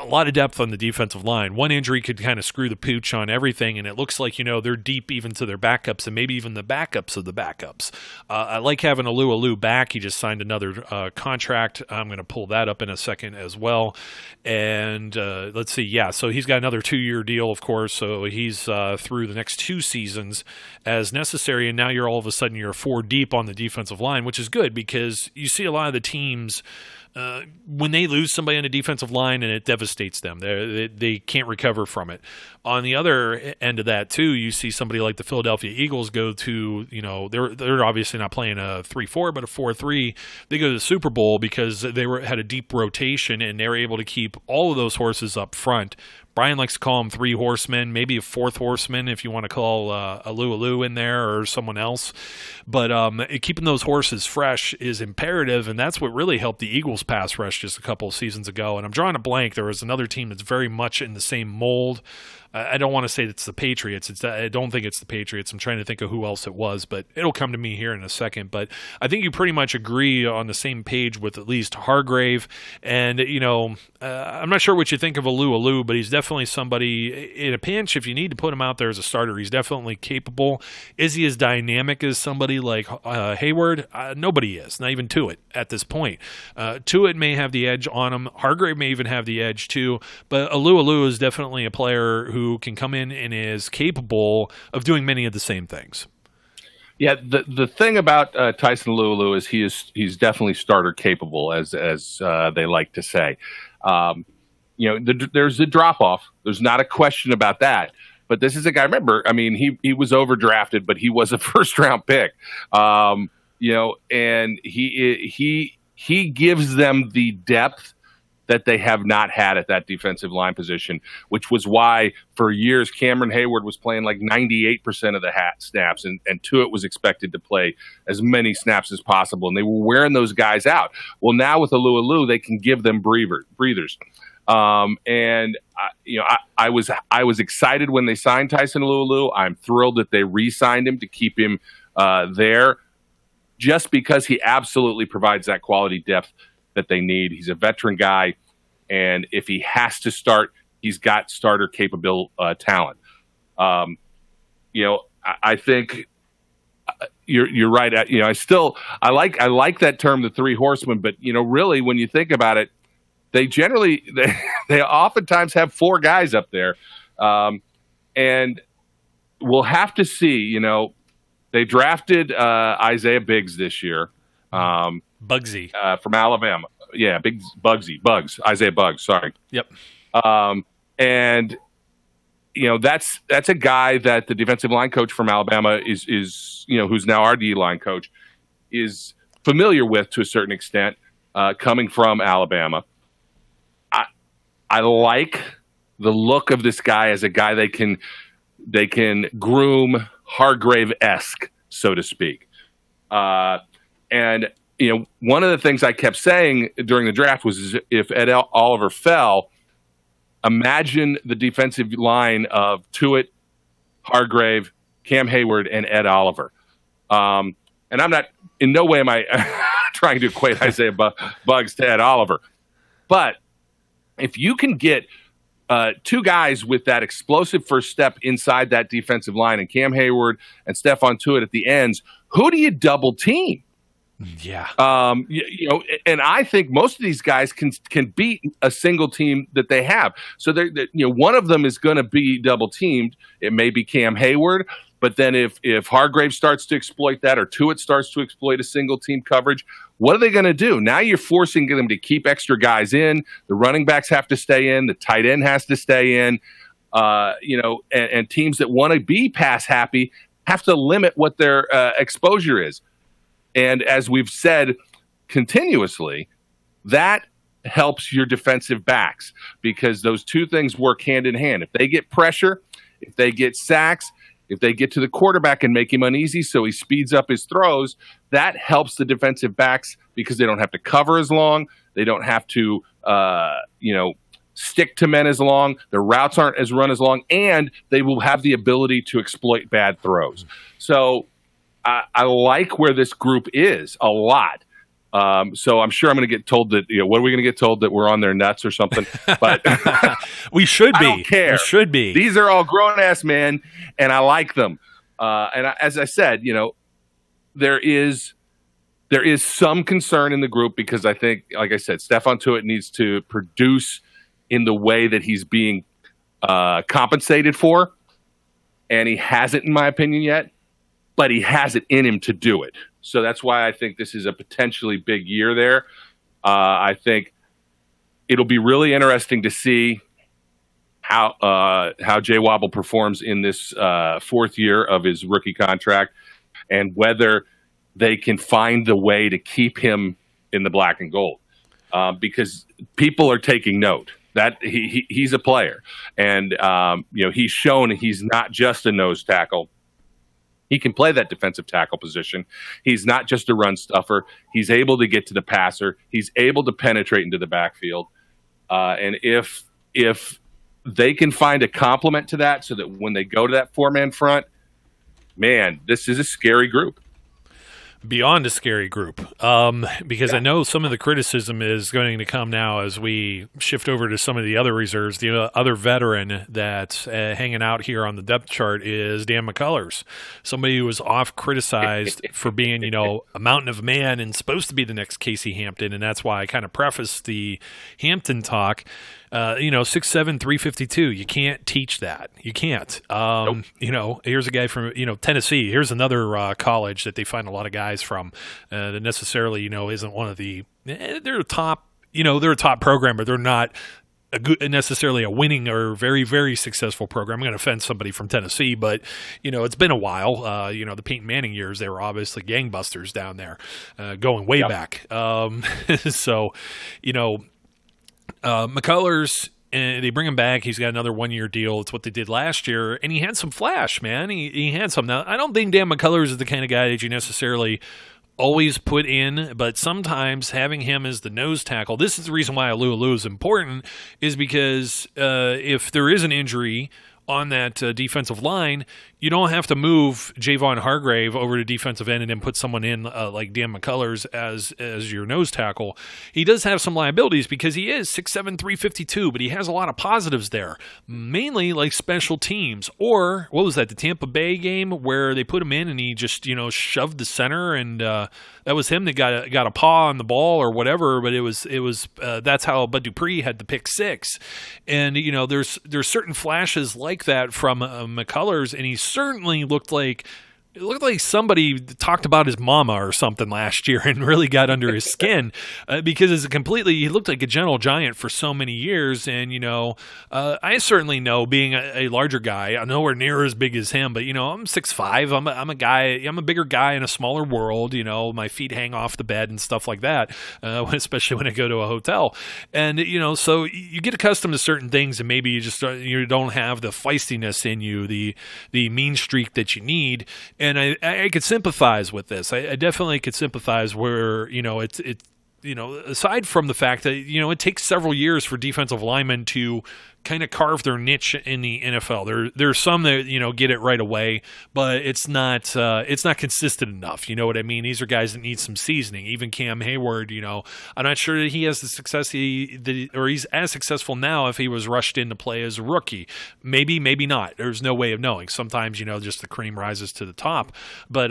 Speaker 2: lot of depth on the defensive line. One injury could kind of screw the pooch on everything, and it looks like, they're deep even to their backups and maybe even the backups of the backups. I like having Alualu back. He just signed another contract. I'm going to pull that up in a second as well. And let's see. Yeah, so he's got another 2-year deal, of course. So he's through the next 2 seasons as necessary. And now you're all of a sudden you're 4 deep on the defensive line, which is good because you see a lot of the teams when they lose somebody on the defensive line and it devastates them. They can't recover from it. On the other end of that, too, you see somebody like the Philadelphia Eagles go to, they're obviously not playing a 3-4, but a 4-3. They go to the Super Bowl because they had a deep rotation and they were able to keep all of those horses up front. Brian likes to call them 3 horsemen, maybe a 4th horseman if you want to call Alualu in there or someone else. But keeping those horses fresh is imperative, and that's what really helped the Eagles pass rush just a couple of seasons ago. And I'm drawing a blank. There was another team that's very much in the same mold. I don't want to say it's the Patriots. I don't think it's the Patriots. I'm trying to think of who else it was, but it'll come to me here in a second. But I think you pretty much agree on the same page with at least Hargrave. And, I'm not sure what you think of Alualu, but he's definitely somebody in a pinch. If you need to put him out there as a starter, he's definitely capable. Is he as dynamic as somebody like Heyward? Nobody is, not even Tuitt at this point. Tuitt may have the edge on him. Hargrave may even have the edge too. But Alualu is definitely a player who can come in and is capable of doing many of the same things.
Speaker 3: Yeah, the thing about Tyson Alualu is he's definitely starter capable, as they like to say. There's a drop off. There's not a question about that. But this is a guy. Remember, I mean, he was overdrafted, but he was a 1st round pick. And he gives them the depth that they have not had at that defensive line position, which was why for years Cameron Heyward was playing like 98% of the snaps, and Tuitt was expected to play as many snaps as possible, and they were wearing those guys out. Well, now with Alu, they can give them breathers. And I was excited when they signed Tyson Alu. I'm thrilled that they re-signed him to keep him there, just because he absolutely provides that quality depth that they need. He's a veteran guy, and if he has to start, he's got starter capable talent. I think you're right. I like that term, the three horsemen, but really when you think about it, they oftentimes have four guys up there, and we'll have to see. They drafted Isaiah Biggs this year.
Speaker 2: Bugsy
Speaker 3: from Alabama. Yeah, Isaiah Buggs, sorry.
Speaker 2: Yep.
Speaker 3: And that's a guy that the defensive line coach from Alabama is who's now our D line coach, is familiar with to a certain extent, coming from Alabama. I like the look of this guy as a guy they can groom Hargrave-esque, so to speak. And one of the things I kept saying during the draft was, if Ed Oliver fell, imagine the defensive line of Tuitt, Hargrave, Cam Heyward, and Ed Oliver. And I'm not, in no way am I trying to equate Isaiah Buggs to Ed Oliver. But if you can get two guys with that explosive first step inside that defensive line, and Cam Heyward and Stephon Tuitt at the ends, who do you double team?
Speaker 2: Yeah.
Speaker 3: And I think most of these guys can beat a single team that they have. So one of them is going to be double teamed. It may be Cam Heyward, but then if Hargrave starts to exploit that, or Tuitt starts to exploit a single team coverage, what are they going to do? Now you're forcing them to keep extra guys in. The running backs have to stay in. The tight end has to stay in. And teams that want to be pass happy have to limit what their exposure is. And as we've said continuously, that helps your defensive backs, because those two things work hand in hand. If they get pressure, if they get sacks, if they get to the quarterback and make him uneasy so he speeds up his throws, that helps the defensive backs, because they don't have to cover as long. They don't have to, stick to men as long. Their routes aren't as run as long, and they will have the ability to exploit bad throws. So I like where this group is a lot. So I'm sure I'm going to get told that, what are we going to get told, that we're on their nuts or something? But
Speaker 2: we should be.
Speaker 3: I don't care.
Speaker 2: We should be.
Speaker 3: These are all grown ass men, and I like them. As I said, there is some concern in the group, because I think, like I said, Stephon Tuitt needs to produce in the way that he's being compensated for, and he hasn't, in my opinion, yet. But he has it in him to do it. So that's why I think this is a potentially big year there. I think it'll be really interesting to see how Jay Wobble performs in this fourth year of his rookie contract, and whether they can find the way to keep him in the black and gold, because people are taking note that he's a player, and he's shown he's not just a nose tackle. He can play that defensive tackle position. He's not just a run stuffer. He's able to get to the passer. He's able to penetrate into the backfield. And if they can find a complement to that, so that when they go to that four-man front, man, this is a scary group.
Speaker 2: Beyond a scary group, because I know some of the criticism is going to come now as we shift over to some of the other reserves. The other veteran that's hanging out here on the depth chart is Dan McCullers, somebody who was off criticized for being, a mountain of man and supposed to be the next Casey Hampton, and that's why I kind of prefaced the Hampton talk. 6'7", 352. You can't teach that. You can't.
Speaker 3: Nope.
Speaker 2: Here's a guy from, Tennessee. Here's another college that they find a lot of guys from that necessarily, isn't one of the, they're a top, they're a top program, but they're not necessarily a winning or very, very successful program. I'm going to offend somebody from Tennessee, but, it's been a while. The Peyton Manning years, they were obviously gangbusters down there, going way back. So, McCullers, and they bring him back. He's got another 1-year deal. It's what they did last year, and he had some flash, man. He had some. Now, I don't think Dan McCullers is the kind of guy that you necessarily always put in, but sometimes having him as the nose tackle, this is the reason why Alu is important, is because if there is an injury on that defensive line, you don't have to move Javon Hargrave over to defensive end and then put someone in like Dan McCullers as your nose tackle. He does have some liabilities because he is 6'7", 352, but he has a lot of positives there, mainly like special teams. Or what was that, the Tampa Bay game where they put him in and he just shoved the center, and that was him that got a paw on the ball or whatever. But it was that's how Bud Dupree had the pick six, and there's certain flashes like that from McCullers, and he certainly looked like somebody talked about his mama or something last year and really got under his skin because he looked like a gentle giant for so many years. And, I certainly know, being a larger guy, I'm nowhere near as big as him, but, I'm 6'5". I'm a guy, I'm a bigger guy in a smaller world. My feet hang off the bed and stuff like that, especially when I go to a hotel. And, so you get accustomed to certain things, and maybe you don't have the feistiness in you, the mean streak that you need. And I could sympathize with this. I definitely could sympathize where, it's aside from the fact that, it takes several years for defensive linemen to kind of carve their niche in the NFL. There's some that, get it right away, but it's not consistent enough. You know what I mean? These are guys that need some seasoning. Even Cam Heyward, I'm not sure that he has the success or he's as successful now if he was rushed in to play as a rookie. Maybe not. There's no way of knowing. Sometimes, just the cream rises to the top. But,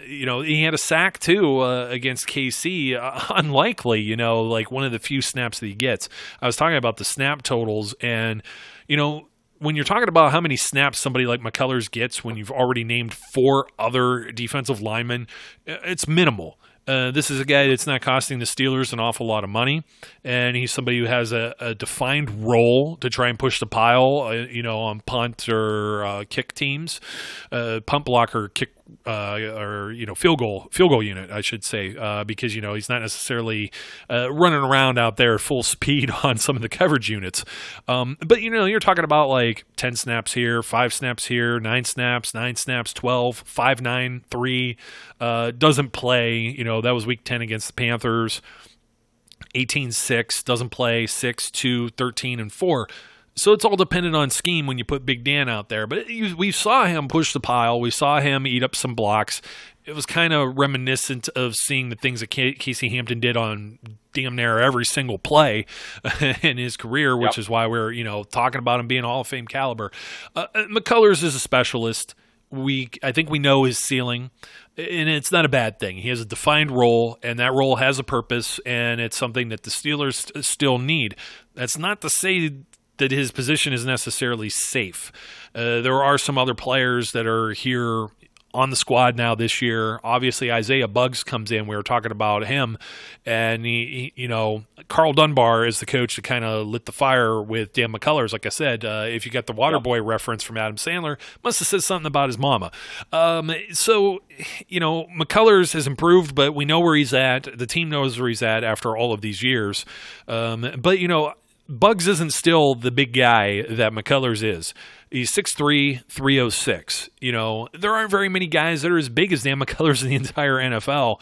Speaker 2: he had a sack too against KC. Unlikely, like one of the few snaps that he gets. I was talking about the snap totals, and when you're talking about how many snaps somebody like McCullers gets when you've already named 4 other defensive linemen, it's minimal. This is a guy that's not costing the Steelers an awful lot of money, and he's somebody who has a defined role to try and push the pile, on punt or kick teams, punt blocker, kick or field goal unit, I should say, because he's not necessarily running around out there full speed on some of the coverage units. But you're talking about like 10 snaps here, 5 snaps here, 9 snaps, 12, 5, 9, 3. Doesn't play. That was week 10 against the Panthers. 18-6, doesn't play. 6-2, 13, and 4. So it's all dependent on scheme when you put Big Dan out there. But we saw him push the pile. We saw him eat up some blocks. It was kind of reminiscent of seeing the things that Casey Hampton did on damn near every single play in his career, which is why we're talking about him being Hall of Fame caliber. McCullers is a specialist. I think we know his ceiling, and it's not a bad thing. He has a defined role, and that role has a purpose, and it's something that the Steelers still need. That's not to say that his position is necessarily safe. There are some other players that are here on the squad now this year. Obviously, Isaiah Buggs comes in. We were talking about him, and he Carl Dunbar is the coach that kind of lit the fire with Dan McCullers. Like I said, if you got the Waterboy reference from Adam Sandler, must have said something about his mama. So McCullers has improved, but we know where he's at. The team knows where he's at after all of these years. But Buggs isn't still the big guy that McCullers is. He's 6'3", 306. There aren't very many guys that are as big as Dan McCullers in the entire NFL.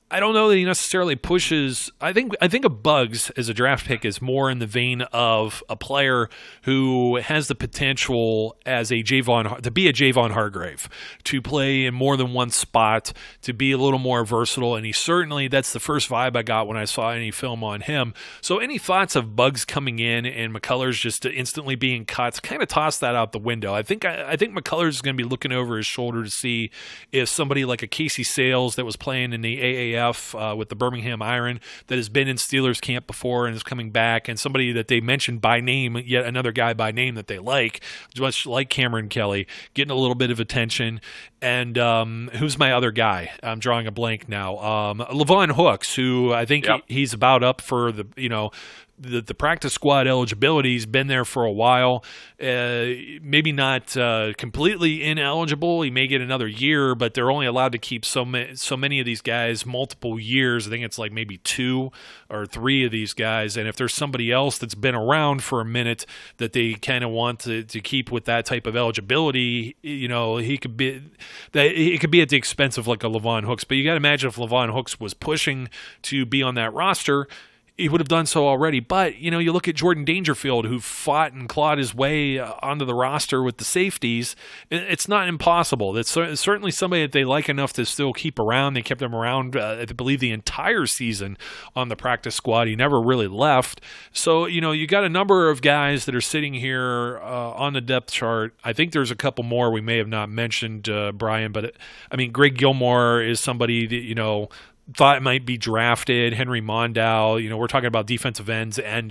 Speaker 2: I don't know that he necessarily pushes. I think a Buggs as a draft pick is more in the vein of a player who has the potential to be a Javon Hargrave, to play in more than one spot, to be a little more versatile. And that's the first vibe I got when I saw any film on him. So any thoughts of Buggs coming in and McCullers just instantly being cut, kind of toss that out the window. I think McCullers is going to be looking over his shoulder to see if somebody like a Casey Sales that was playing in the AAF with the Birmingham Iron, that has been in Steelers camp before and is coming back, and somebody that they mentioned by name, yet another guy by name that they like, much like Cameron Kelly, getting a little bit of attention. And who's my other guy? I'm drawing a blank now. Levon Hooks, who I think he's about up for the, the practice squad eligibility's been there for a while. Maybe not completely ineligible. He may get another year, but they're only allowed to keep so many of these guys multiple years. I think it's like maybe 2 or 3 of these guys. And if there's somebody else that's been around for a minute that they kind of want to keep with that type of eligibility, he could be that it could be at the expense of like a Levon Hooks. But you got to imagine if Levon Hooks was pushing to be on that roster, he would have done so already. But, you look at Jordan Dangerfield, who fought and clawed his way onto the roster with the safeties. It's not impossible. That's certainly somebody that they like enough to still keep around. They kept him around, I believe, the entire season on the practice squad. He never really left. So, you got a number of guys that are sitting here on the depth chart. I think there's a couple more we may have not mentioned, Brian. But, Greg Gilmore is somebody that, thought might be drafted. Henry Mondow, we're talking about defensive ends and,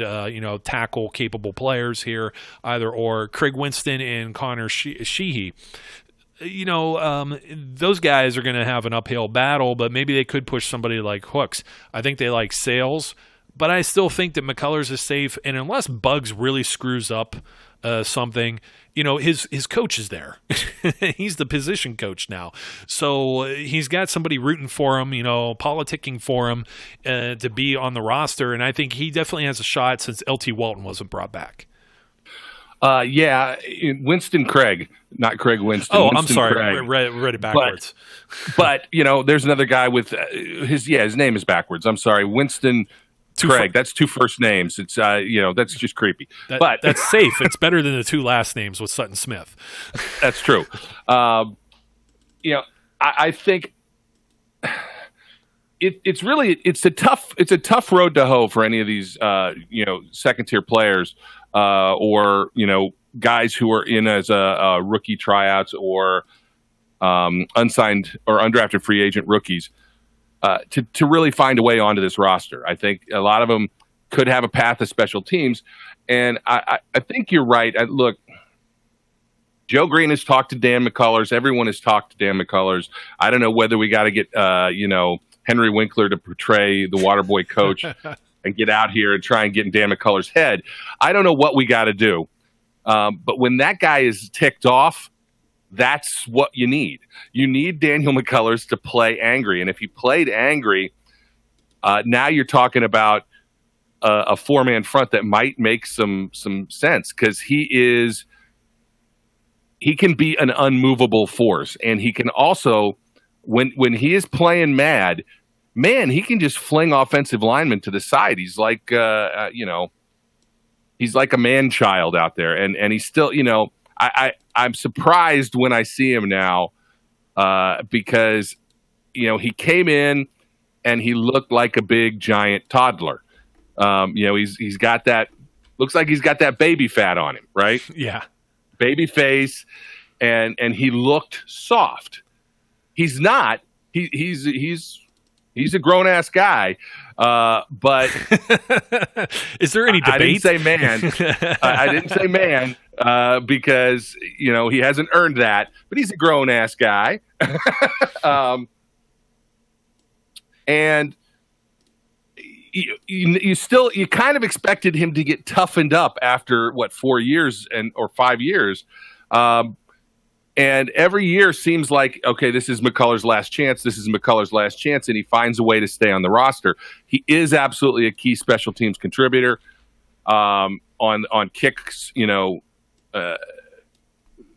Speaker 2: tackle capable players here, either or. Craig Winston and Connor Sheehy. Those guys are going to have an uphill battle, but maybe they could push somebody like Hooks. I think they like Sales, but I still think that McCullers is safe. And unless Bugs really screws up something, his coach is there. He's the position coach now. So he's got somebody rooting for him, politicking for him to be on the roster. And I think he definitely has a shot since LT Walton wasn't brought back.
Speaker 3: Winston Craig, not Craig Winston.
Speaker 2: Oh,
Speaker 3: Winston
Speaker 2: I'm sorry.
Speaker 3: Craig.
Speaker 2: Read it backwards.
Speaker 3: But there's another guy with his name is backwards. I'm sorry. Winston Craig. That's 2 first names. It's that's just creepy. But
Speaker 2: that's safe. It's better than the 2 last names with Sutton Smith.
Speaker 3: That's true. I think it's a tough road to hoe for any of these second tier players or guys who are in as a rookie tryouts or unsigned or undrafted free agent rookies. To really find a way onto this roster. I think a lot of them could have a path to special teams. And I think you're right. Look, Joe Green has talked to Dan McCullers. Everyone has talked to Dan McCullers. I don't know whether we got to get, Henry Winkler to portray the Waterboy coach and get out here and try and get in Dan McCullers' head. I don't know what we got to do. But when that guy is ticked off, that's what you need. You need Daniel McCullers to play angry. And if he played angry, now you're talking about a 4-man front that might make some sense because he can be an unmovable force. And he can also, when he is playing mad, man, he can just fling offensive linemen to the side. He's like, he's like a man child out there. And he's still, I'm surprised when I see him now because, he came in and he looked like a big giant toddler. He's got that, looks like he's got that baby fat on him, right?
Speaker 2: Yeah. Baby
Speaker 3: face. And he looked soft. He's not, he's a grown ass guy. But
Speaker 2: is there any debate?
Speaker 3: I didn't say man. I didn't say man. Because he hasn't earned that, but he's a grown ass guy, and you kind of expected him to get toughened up after 4 years or 5 years, and every year seems like okay, this is McCullers' last chance. This is McCullers' last chance, and he finds a way to stay on the roster. He is absolutely a key special teams contributor on kicks,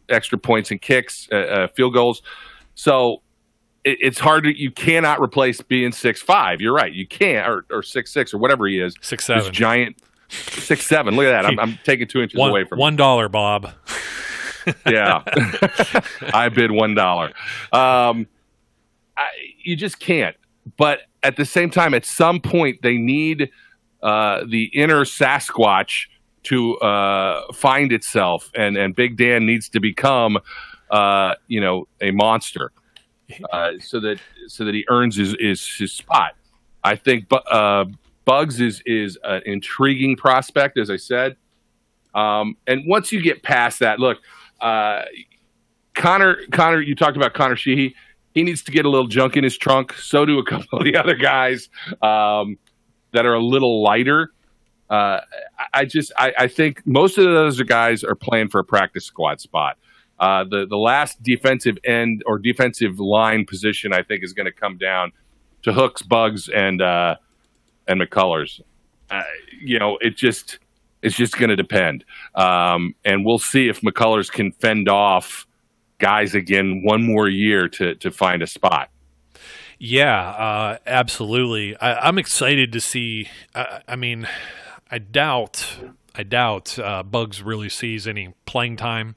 Speaker 3: extra points and kicks, field goals. So it's hard you cannot replace being 6'5". You're right. You can't, or 6'6", or whatever he is.
Speaker 2: 6'7".
Speaker 3: This giant 6'7". Look at that. I'm taking 2 inches away from
Speaker 2: $1, Bob.
Speaker 3: Yeah. I bid $1. You just can't. But at the same time, at some point, they need the inner Sasquatch to find itself, and Big Dan needs to become, a monster, so that he earns his spot. I think Bugs is an intriguing prospect, as I said, and once you get past that, look, Connor, you talked about Connor Sheehy. He needs to get a little junk in his trunk. So do a couple of the other guys that are a little lighter. I think most of those guys are playing for a practice squad spot. The last defensive end or defensive line position, I think, is going to come down to Hooks, Buggs, and McCullers. It's just going to depend, and we'll see if McCullers can fend off guys again one more year to find a spot.
Speaker 2: Yeah, absolutely. I'm excited to see. I doubt Buggs really sees any playing time,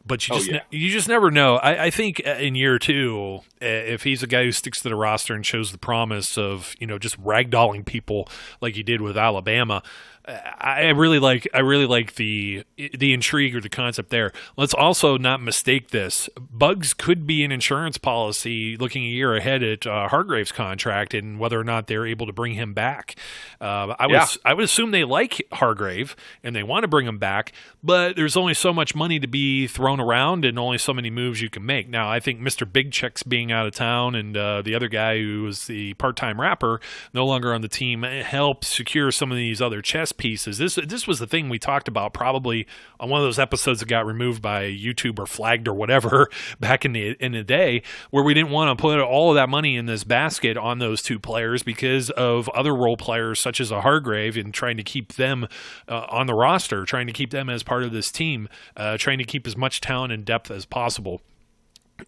Speaker 2: but you just never know. I think in year two, if he's a guy who sticks to the roster and shows the promise of just ragdolling people like he did with Alabama, I really like the intrigue or the concept there. Let's also not mistake this. Buggs could be an insurance policy looking a year ahead at Hargrave's contract and whether or not they're able to bring him back. I would assume they like Hargrave and they want to bring him back, but there's only so much money to be thrown around and only so many moves you can make. Now, I think Mr. Big Check's being out of town and the other guy who was the part-time rapper no longer on the team helped secure some of these other chess pieces. This was the thing we talked about probably on one of those episodes that got removed by YouTube or flagged or whatever back in the day, where we didn't want to put all of that money in this basket on those two players because of other role players such as a Hargrave and trying to keep them on the roster, trying to keep them as part of this team, trying to keep as much talent and depth as possible.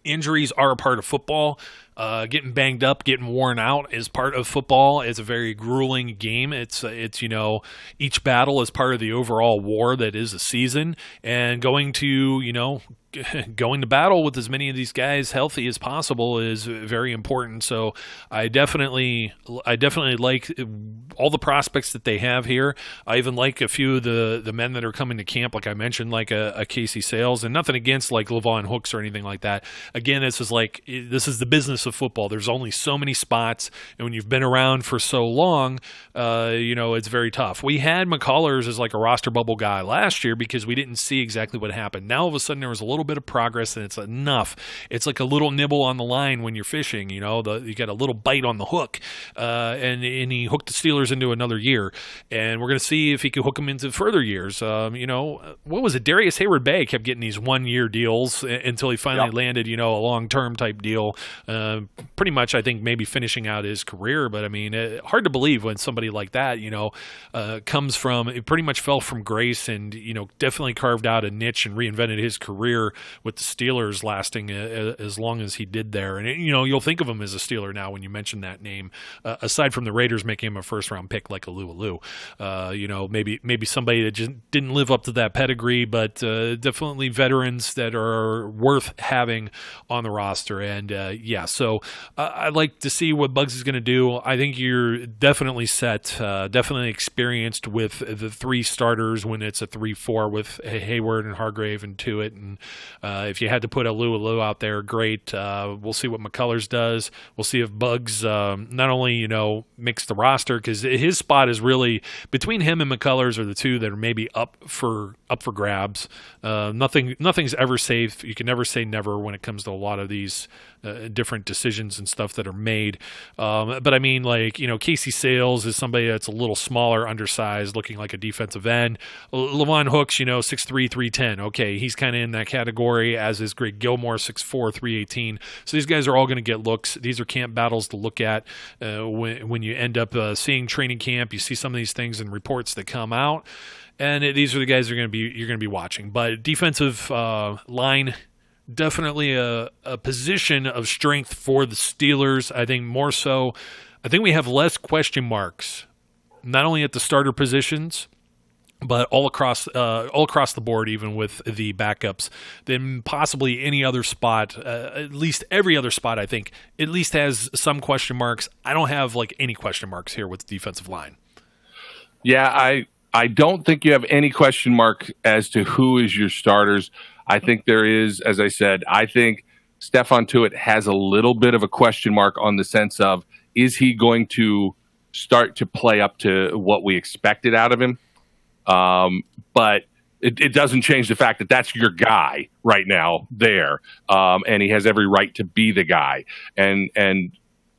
Speaker 2: Injuries are a part of football. Getting banged up, getting worn out is part of football. It's a very grueling game. It's each battle is part of the overall war that is a season, and going to battle with as many of these guys healthy as possible is very important. So I definitely like all the prospects that they have here. I even like a few of the men that are coming to camp, like I mentioned, like a Casey Sales, and nothing against like Javon Hooks or anything like that. Again, this is the business of football. There's only so many spots, and when you've been around for so long, it's very tough. We had McCullers as like a roster bubble guy last year because we didn't see exactly what happened. Now all of a sudden there was a little bit of progress, and it's enough. It's like a little nibble on the line when you're fishing. You got a little bite on the hook, and he hooked the Steelers into another year, and we're going to see if he can hook them into further years. What was it? Darius Heyward Bay kept getting these 1-year deals until he finally landed, a long-term type deal. Pretty much, I think, maybe finishing out his career. But I mean, hard to believe when somebody like that, comes from, it pretty much fell from grace and, definitely carved out a niche and reinvented his career with the Steelers lasting as long as he did there. And, you'll think of him as a Steeler now when you mention that name, aside from the Raiders making him a first-round pick like Alu. Maybe somebody that just didn't live up to that pedigree, but definitely veterans that are worth having on the roster. And, so I'd like to see what Buggs is going to do. I think you're definitely set, definitely experienced with the three starters when it's a 3-4 with Heyward and Hargrave and Tuitt. And if you had to put Alu out there, great. We'll see what McCullers does. We'll see if Buggs not only, makes the roster, because his spot is really between him and McCullers are the two that are maybe up for grabs. Nothing's ever safe. You can never say never when it comes to a lot of these different decisions and stuff that are made. But I mean, Casey Sales is somebody that's a little smaller, undersized, looking like a defensive end. Lavon Hooks, 6'3", 310. Okay, he's kind of in that category, as is Greg Gilmore, 6'4", 318. So these guys are all going to get looks. These are camp battles to look at when you end up seeing training camp. You see some of these things in reports that come out, and these are the guys you're going to be watching. But defensive line, definitely a position of strength for the Steelers. I think more so. I think we have less question marks, not only at the starter positions, but all across the board, even with the backups, than possibly any other spot. At least every other spot, I think, at least has some question marks. I don't have any question marks here with the defensive line.
Speaker 3: Yeah, I don't think you have any question mark as to who is your starters. I think there is, as I said, I think Stephon Tuitt has a little bit of a question mark on the sense of, is he going to start to play up to what we expected out of him? But it doesn't change the fact that that's your guy right now there. And he has every right to be the guy. And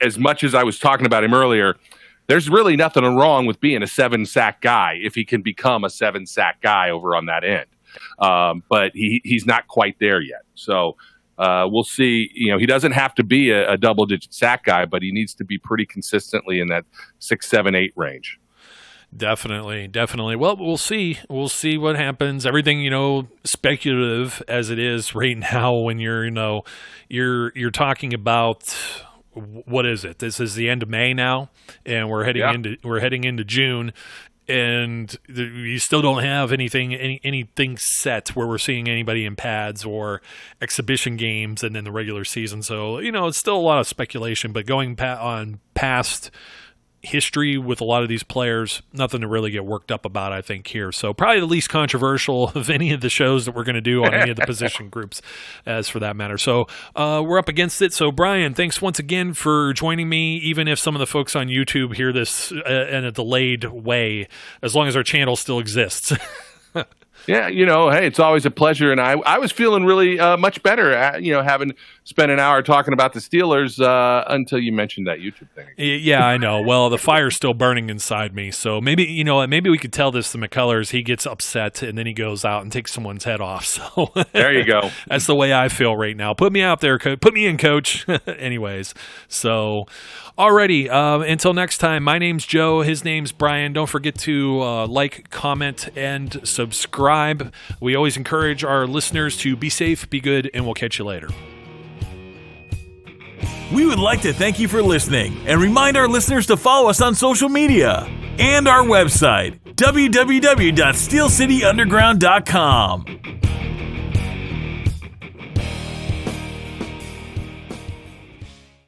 Speaker 3: as much as I was talking about him earlier, there's really nothing wrong with being a 7-sack guy if he can become a 7-sack guy over on that end. But he's not quite there yet. So we'll see. He doesn't have to be a double-digit sack guy, but he needs to be pretty consistently in that 6, 7, 8 range.
Speaker 2: Definitely. Well, we'll see. We'll see what happens. Everything, speculative as it is right now. When you're talking about, what is it? This is the end of May now, and we're heading into June, and you still don't have anything set where we're seeing anybody in pads or exhibition games, and then the regular season. So it's still a lot of speculation. But going on past history with a lot of these players, nothing to really get worked up about, I think, here. So probably the least controversial of any of the shows that we're going to do on any of the position groups, as for that matter. So we're up against it. So Brian, thanks once again for joining me, even if some of the folks on YouTube hear this in a delayed way, as long as our channel still exists.
Speaker 3: Yeah, hey, it's always a pleasure, and I was feeling really much better, having spent an hour talking about the Steelers until you mentioned that YouTube thing.
Speaker 2: Yeah, I know. Well, the fire's still burning inside me, so maybe maybe we could tell this to McCullers. He gets upset, and then he goes out and takes someone's head off. So
Speaker 3: there you go.
Speaker 2: That's the way I feel right now. Put me out there, put me in, Coach. Anyways, so alrighty. Until next time, my name's Joe. His name's Brian. Don't forget to like, comment, and subscribe. We always encourage our listeners to be safe, be good, and we'll catch you later.
Speaker 1: We would like to thank you for listening and remind our listeners to follow us on social media and our website, www.steelcityunderground.com.